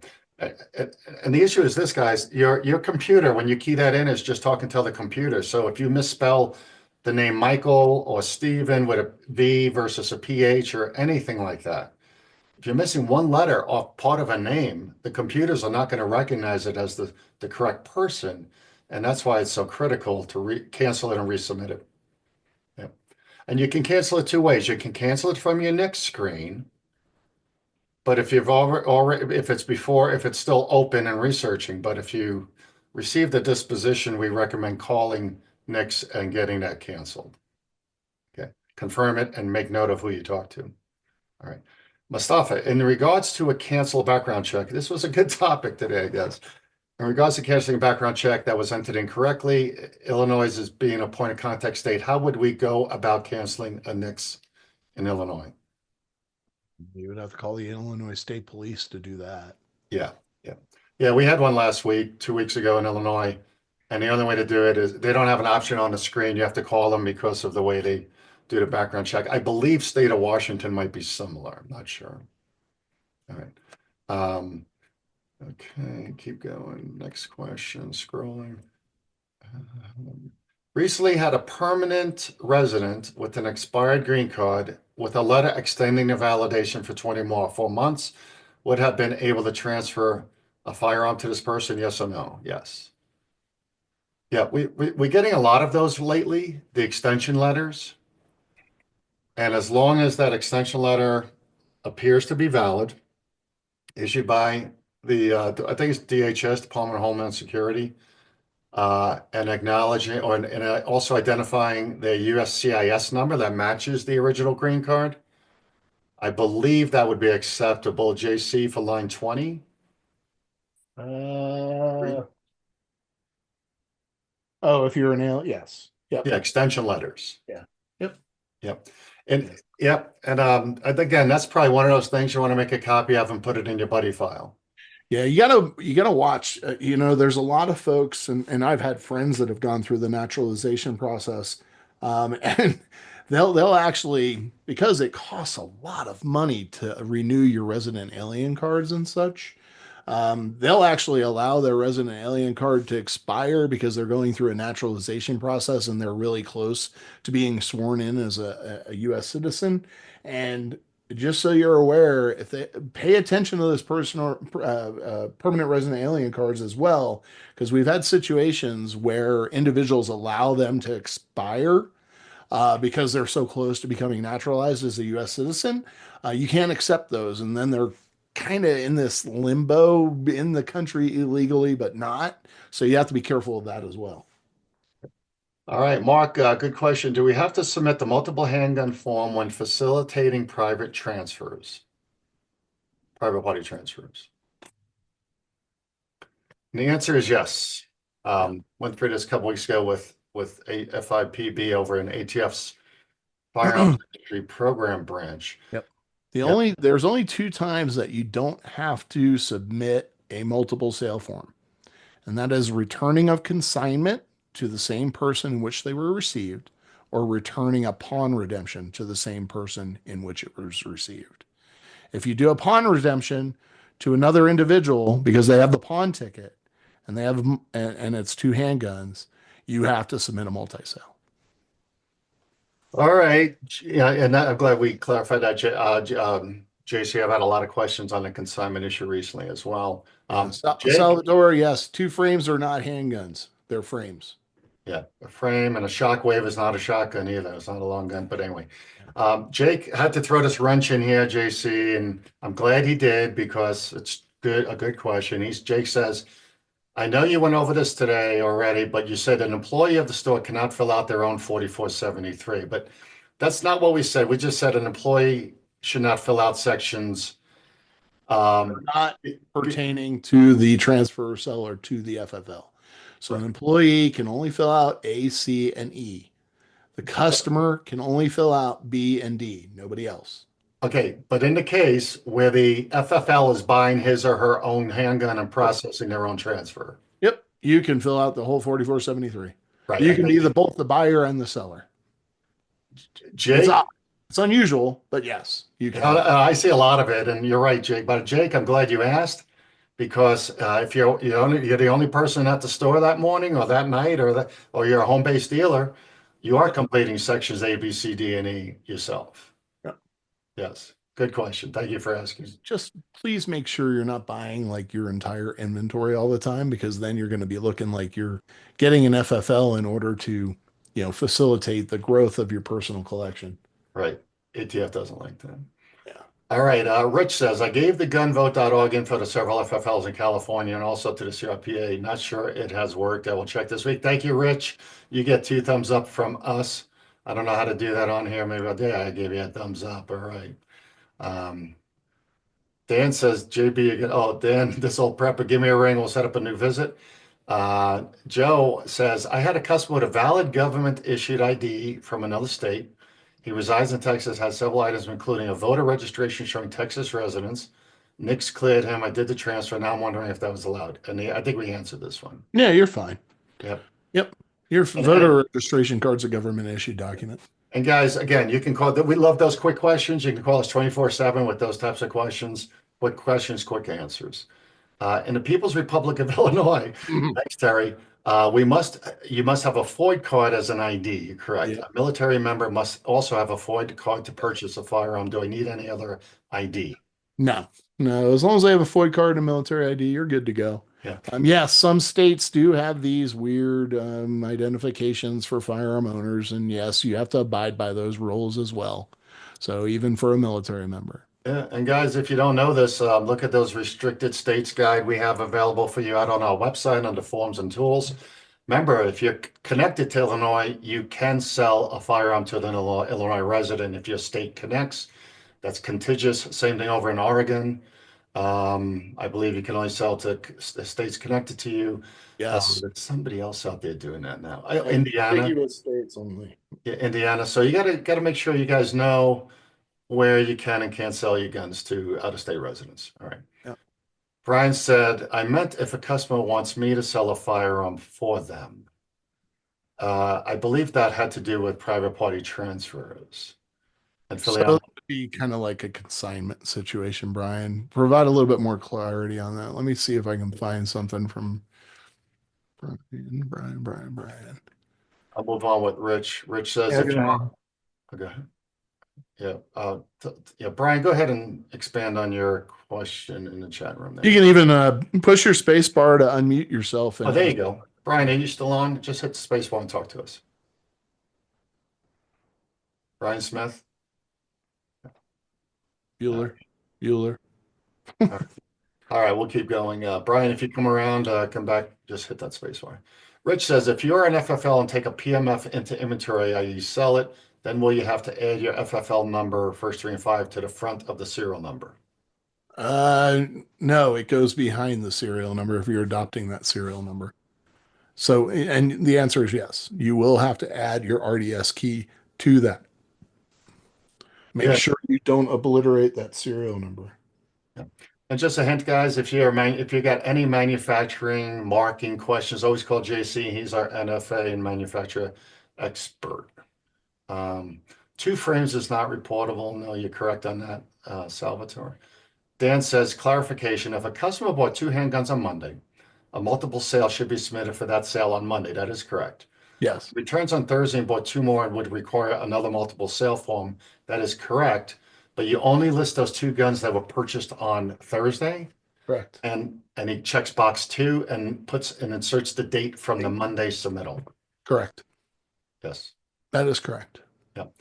And the issue is this, guys, your computer, when you key that in, is just talking to the computer. So if you misspell the name Michael or Stephen with a V versus a PH or anything like that, if you're missing one letter off part of a name, the computers are not going to recognize it as the correct person. And that's why it's so critical to cancel it and resubmit it. Yeah. And you can cancel it two ways. You can cancel it from your next screen. But if you've already, if it's still open and researching, but if you receive the disposition, we recommend calling Nix and getting that canceled. Okay, confirm it and make note of who you talk to. All right. Mustafa, in regards to a cancel background check, this was a good topic today, I guess. In regards to canceling a background check that was entered incorrectly, Illinois is being a point of contact state. How would we go about canceling a Nix in Illinois? You would have to call the Illinois State Police to do that. Yeah, yeah. Yeah, we had one last week, 2 weeks ago in Illinois. And the only way to do it is they don't have an option on the screen. You have to call them because of the way they do the background check. I believe state of Washington might be similar. I'm not sure. All right. Okay, keep going. Next question, scrolling. Recently had a permanent resident with an expired green card with a letter extending the validation for 20 more 4 months would have been able to transfer a firearm to this person, yes or no? Yes. Yeah, we're getting a lot of those lately, the extension letters. And as long as that extension letter appears to be valid, issued by I think it's DHS, Department of Homeland Security, and acknowledging and also identifying the USCIS number that matches the original green card. I believe that would be acceptable. JC for line 20. Oh, if you're an alien, yes. Yep. Yeah, extension letters. Yeah. Yep. Yep. And yep. And again, that's probably one of those things you want to make a copy of and put it in your buddy file. Yeah, you gotta watch. There's a lot of folks, and I've had friends that have gone through the naturalization process, and they'll actually, because it costs a lot of money to renew your resident alien cards and such. They'll actually allow their resident alien card to expire because they're going through a naturalization process and they're really close to being sworn in as a U.S. citizen. And just so you're aware, if they pay attention to this personal permanent resident alien cards as well, because we've had situations where individuals allow them to expire because they're so close to becoming naturalized as a U.S. citizen. You can't accept those, and then they're kind of in this limbo in the country illegally, but not. So you have to be careful of that as well. All right, Mark, good question. Do we have to submit the multiple handgun form when facilitating private transfers? Private party transfers? And the answer is yes. Went through this a couple weeks ago with a F5PB over in ATF's firearms industry program branch. Yep. There's only two times that you don't have to submit a multiple sale form, and that is returning of consignment to the same person in which they were received, or returning upon redemption to the same person in which it was received. If you do a pawn redemption to another individual because they have the pawn ticket and they have and it's two handguns, you have to submit a multi-sale. All right. Yeah, and I'm glad we clarified that. JC, I've had a lot of questions on the consignment issue recently as well. Jake? Salvador, yes, two frames are not handguns. They're frames. Yeah, a frame and a shockwave is not a shotgun either. It's not a long gun, but anyway. Jake had to throw this wrench in here, JC, and I'm glad he did because it's a good question. Jake says, I know you went over this today already, but you said an employee of the store cannot fill out their own 4473, but that's not what we said. We just said an employee should not fill out sections Not be- be- pertaining to the transfer seller to the FFL. So an employee can only fill out A, C, and E. The customer can only fill out B and D, nobody else. okay, but in the case where the FFL is buying his or her own handgun and Yep. processing their own transfer, Yep. You can fill out the whole 4473. right? You And can be both the buyer and the seller. It's Jake, odd. It's unusual, but yes, you can. I see a lot of it, and you're right, Jake. But Jake, I'm glad you asked because if you're the only person at the store that morning or that night or you're a home-based dealer, you are completing sections A, B, C, D, and E yourself. Yep. Yes, good question. Thank you for asking. Just please make sure you're not buying like your entire inventory all the time because then you're going to be looking like you're getting an FFL in order to, facilitate the growth of your personal collection. Right. ATF doesn't like that. Yeah. All right. Rich says, I gave the gunvote.org info to several FFLs in California and also to the CRPA. Not sure it has worked. I will check this week. Thank you, Rich. You get 2 thumbs up from us. I don't know how to do that on here. Maybe I did. I gave you a thumbs up. All right. Um, Dan says, JB again. Oh, Dan, this old prepper, give me a ring. We'll set up a new visit. Joe says, I had a customer with a valid government issued ID from another state. He resides in Texas, has several items, including a voter registration showing Texas residence. Nick's cleared him. I did the transfer. Now I'm wondering if that was allowed. And I think we answered this one. Yeah, you're fine. Yep. Yep. Your And, voter registration card's a government issued document. and guys, again, you can call. We love those quick questions. You can call us 24/7 with those types of questions. Quick questions, quick answers. In the People's Republic of Illinois, Mhm. thanks, Terry. You must have a FOID card as an ID, correct? Yeah. A military member must also have a FOID card to purchase a firearm. Do I need any other ID? No, no. As long as they have a FOID card and a military ID, you're good to go. Yeah. Yes, some states do have these weird identifications for firearm owners, and yes, you have to abide by those rules as well. So even for a military member. Yeah, and guys, if you don't know this, look at those restricted states guide we have available for you out on our website under forms and tools. Remember, if you're connected to Illinois, you can sell a firearm to an Illinois resident if your state connects. That's contiguous. Same thing over in Oregon. I believe you can only sell to the states connected to you. Yes. There's somebody else out there doing that now. Yeah, Indiana. contiguous states only. Yeah, Indiana. So you gotta make sure you guys know where you can and can't sell your guns to out-of-state residents. All right. Yeah. Brian said, I meant if a customer wants me to sell a firearm for them. I believe that had to do with private party transfers. And So Philly, that would be kind of like a consignment situation, Brian. Provide a little bit more clarity on that. Let me see if I can find something from Brian. I'll move on with Rich. Rich says, Yeah, if go you ahead. okay. Yeah. Yeah, Brian, go ahead and expand on your question in the chat room there. You can even push your space bar to unmute yourself. Oh, there you go. Brian, are you still on? Just hit the space bar and talk to us. Brian Smith. Bueller. All right, we'll keep going. Brian, if you come around, come back, just hit that space bar. Rich says, if you're an FFL and take a PMF into inventory, i.e. sell it, then will you have to add your FFL number, first 3 and 5, to the front of the serial number? No, it goes behind the serial number if you're adopting that serial number. So, and the answer is yes. You will have to add your RDS key to that. Make Yeah. sure you don't obliterate that serial number. Yeah. And just a hint, guys, if you got any manufacturing marking questions, always call JC. He's our NFA and manufacturer expert. 2 frames is not reportable. No, you're correct on that, Salvatore. Dan says, clarification, if a customer bought 2 handguns on Monday, a multiple sale should be submitted for that sale on Monday. That is correct. Yes. Returns on Thursday and bought 2 more and would require another multiple sale form. That is correct. But you only list those 2 guns that were purchased on Thursday. Correct. And he checks box 2 and inserts the date from the Monday submittal. Correct. Yes. That is correct. Yep.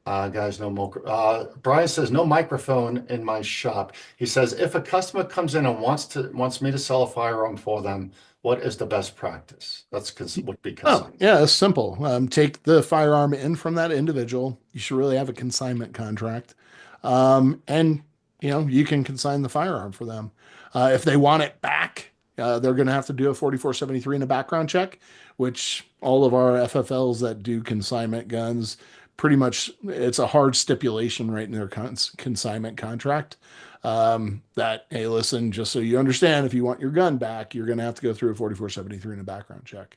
Guys, no more. Brian says no microphone in my shop. He says if a customer comes in and wants me to sell a firearm for them, what is the best practice? Would be Oh, consent. yeah, it's simple. Take the firearm in from that individual. You should really have a consignment contract. And you can consign the firearm for them. If they want it back, they're going to have to do a 4473 and a background check, which all of our FFLs that do consignment guns, pretty much it's a hard stipulation right in their consignment contract. That, hey, listen, just so you understand, if you want your gun back, you're going to have to go through a 4473 and a background check.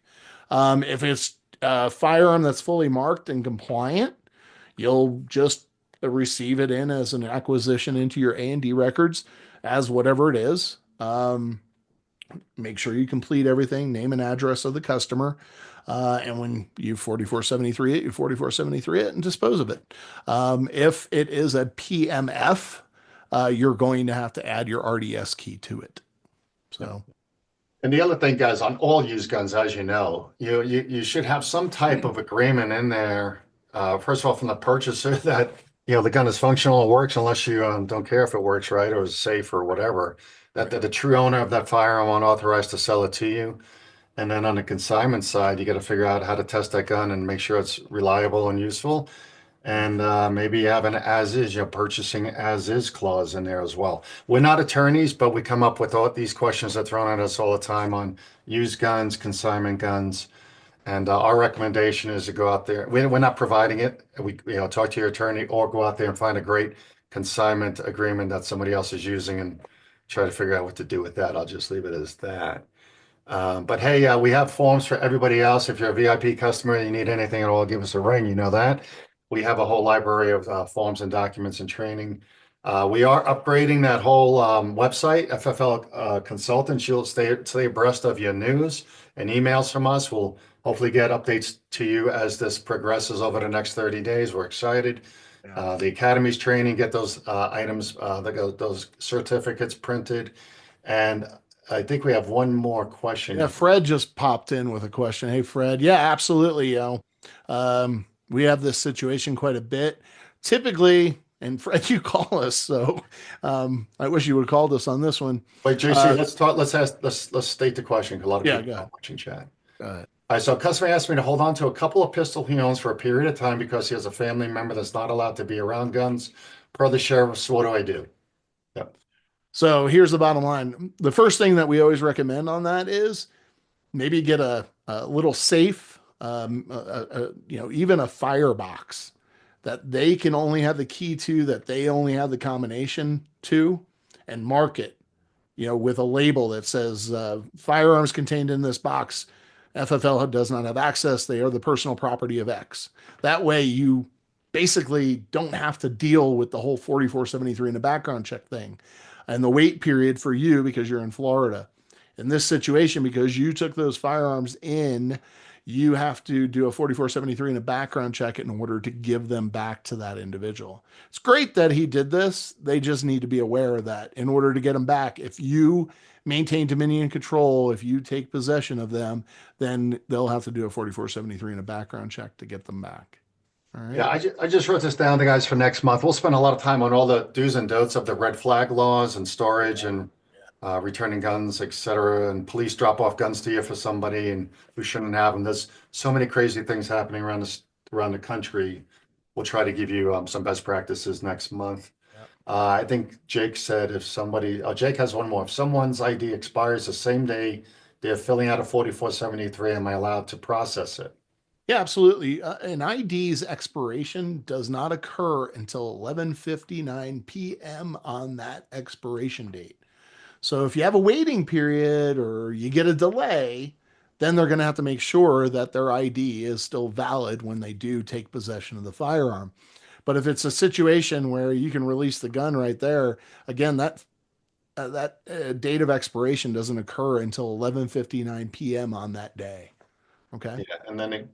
If it's a firearm that's fully marked and compliant, you'll just receive it in as an acquisition into your A&D records as whatever it is. Make sure you complete everything, name and address of the customer. And when you 4473 it, you 4473 it and dispose of it. If it is a PMF, you're going to have to add your RDS key to it. So. And the other thing, guys, on all used guns, as you know, you should have some type of agreement in there. First of all, from the purchaser that the gun is functional and works, unless you don't care if it works right or is safe or whatever. That the true owner of that firearm unauthorized to sell it to you. And then on the consignment side, you got to figure out how to test that gun and make sure it's reliable and useful. And maybe you have an as is, purchasing as is clause in there as well. We're not attorneys, but we come up with all these questions that are thrown at us all the time on used guns, consignment guns. And our recommendation is to go out there. We're not providing it. We talk to your attorney or go out there and find a great consignment agreement that somebody else is using and try to figure out what to do with that. I'll just leave it as that. But hey, we have forms for everybody else. If you're a VIP customer and you need anything at all, give us a ring. You know that. We have a whole library of forms and documents and training. We are upgrading that whole website, FFL Consultants. You'll stay abreast of your news and emails from us. We'll hopefully get updates to you as this progresses over the next 30 days. We're excited. The Academy's training, get those items, those certificates printed. And I think we have one more question. Yeah, Fred just popped in with a question. Hey, Fred. Yeah, absolutely. We have this situation quite a bit. Typically, and Fred, you call us, so I wish you would have called us on this one. Wait, JC, let's talk. Let's state the question because a lot of people are watching chat. All right, so a customer asked me to hold on to a couple of pistol he owns for a period of time because he has a family member that's not allowed to be around guns. Per the sheriff, what do I do? Yep. So here's the bottom line. The first thing that we always recommend on that is maybe get a little safe, even a firebox that they can only have the key to, that they only have the combination to, and mark it, with a label that says firearms contained in this box, FFL does not have access. They are the personal property of X. That way you basically don't have to deal with the whole 4473 and a background check thing and the wait period for you because you're in Florida. In this situation, because you took those firearms in, you have to do a 4473 and a background check in order to give them back to that individual. It's great that he did this. They just need to be aware of that in order to get them back. If you maintain dominion and control, if you take possession of them, then they'll have to do a 4473 and a background check to get them back. All right. Yeah, I just wrote this down, the guys, for next month. We'll spend a lot of time on all the do's and don'ts of the red flag laws and storage and returning guns, etc. And police drop off guns to you for somebody and who shouldn't have them. There's so many crazy things happening around the country. We'll try to give you some best practices next month. I think Jake said Jake has one more. If someone's ID expires the same day they're filling out a 4473, am I allowed to process it? Yeah, absolutely. An ID's expiration does not occur until 11:59 p.m. on that expiration date. So if you have a waiting period or you get a delay, then they're going to have to make sure that their ID is still valid when they do take possession of the firearm. But if it's a situation where you can release the gun right there, again, that date of expiration doesn't occur until 11:59 p.m. on that day. Okay. Yeah, and then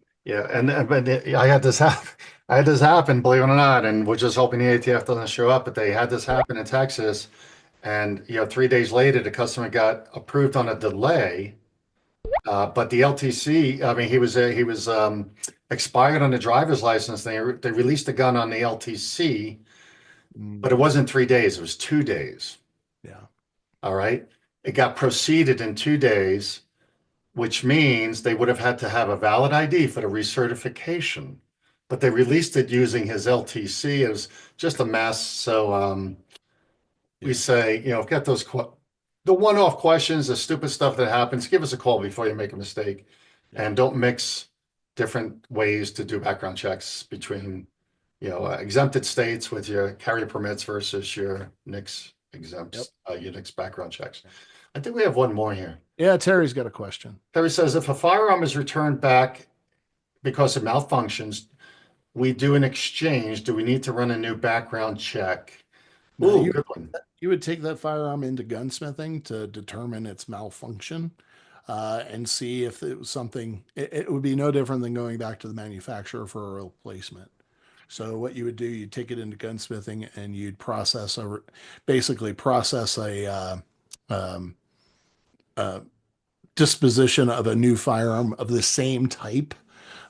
I had this happen, believe it or not, and we're just hoping the ATF doesn't show up. But they had this happen in Texas, and 3 days later, the customer got approved on a delay. But the LTC, I mean, he was expired on the driver's license. They released the gun on the LTC, but it wasn't 3 days; it was 2 days. Yeah. All right. It got proceeded in 2 days, which means they would have had to have a valid ID for the recertification. But they released it using his LTC. It was just a mess. So we say, get the one-off questions, the stupid stuff that happens, give us a call before you make a mistake. Yeah. And don't mix different ways to do background checks between, exempted states with your carrier permits versus your NICS Yep. exempts, your NICS background checks. I think we have one more here. Yeah, Terry's got a question. Terry says, if a firearm is returned back because it malfunctions, we do an exchange. Do we need to run a new background check? No, Ooh, good one. you would take that firearm into gunsmithing to determine its malfunction, and see if it was something. It would be no different than going back to the manufacturer for a replacement. So what you would do, you'd take it into gunsmithing and you'd basically process um, a disposition of a new firearm of the same type,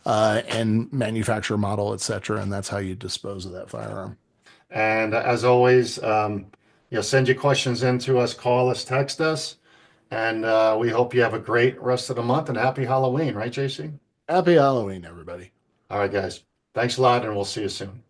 and manufacturer model, etc. And that's how you dispose of that firearm. And as always, send your questions in to us, call us, text us, and we hope you have a great rest of the month and happy Halloween, right, JC? Happy Halloween, everybody. All right, guys. Thanks a lot, and we'll see you soon.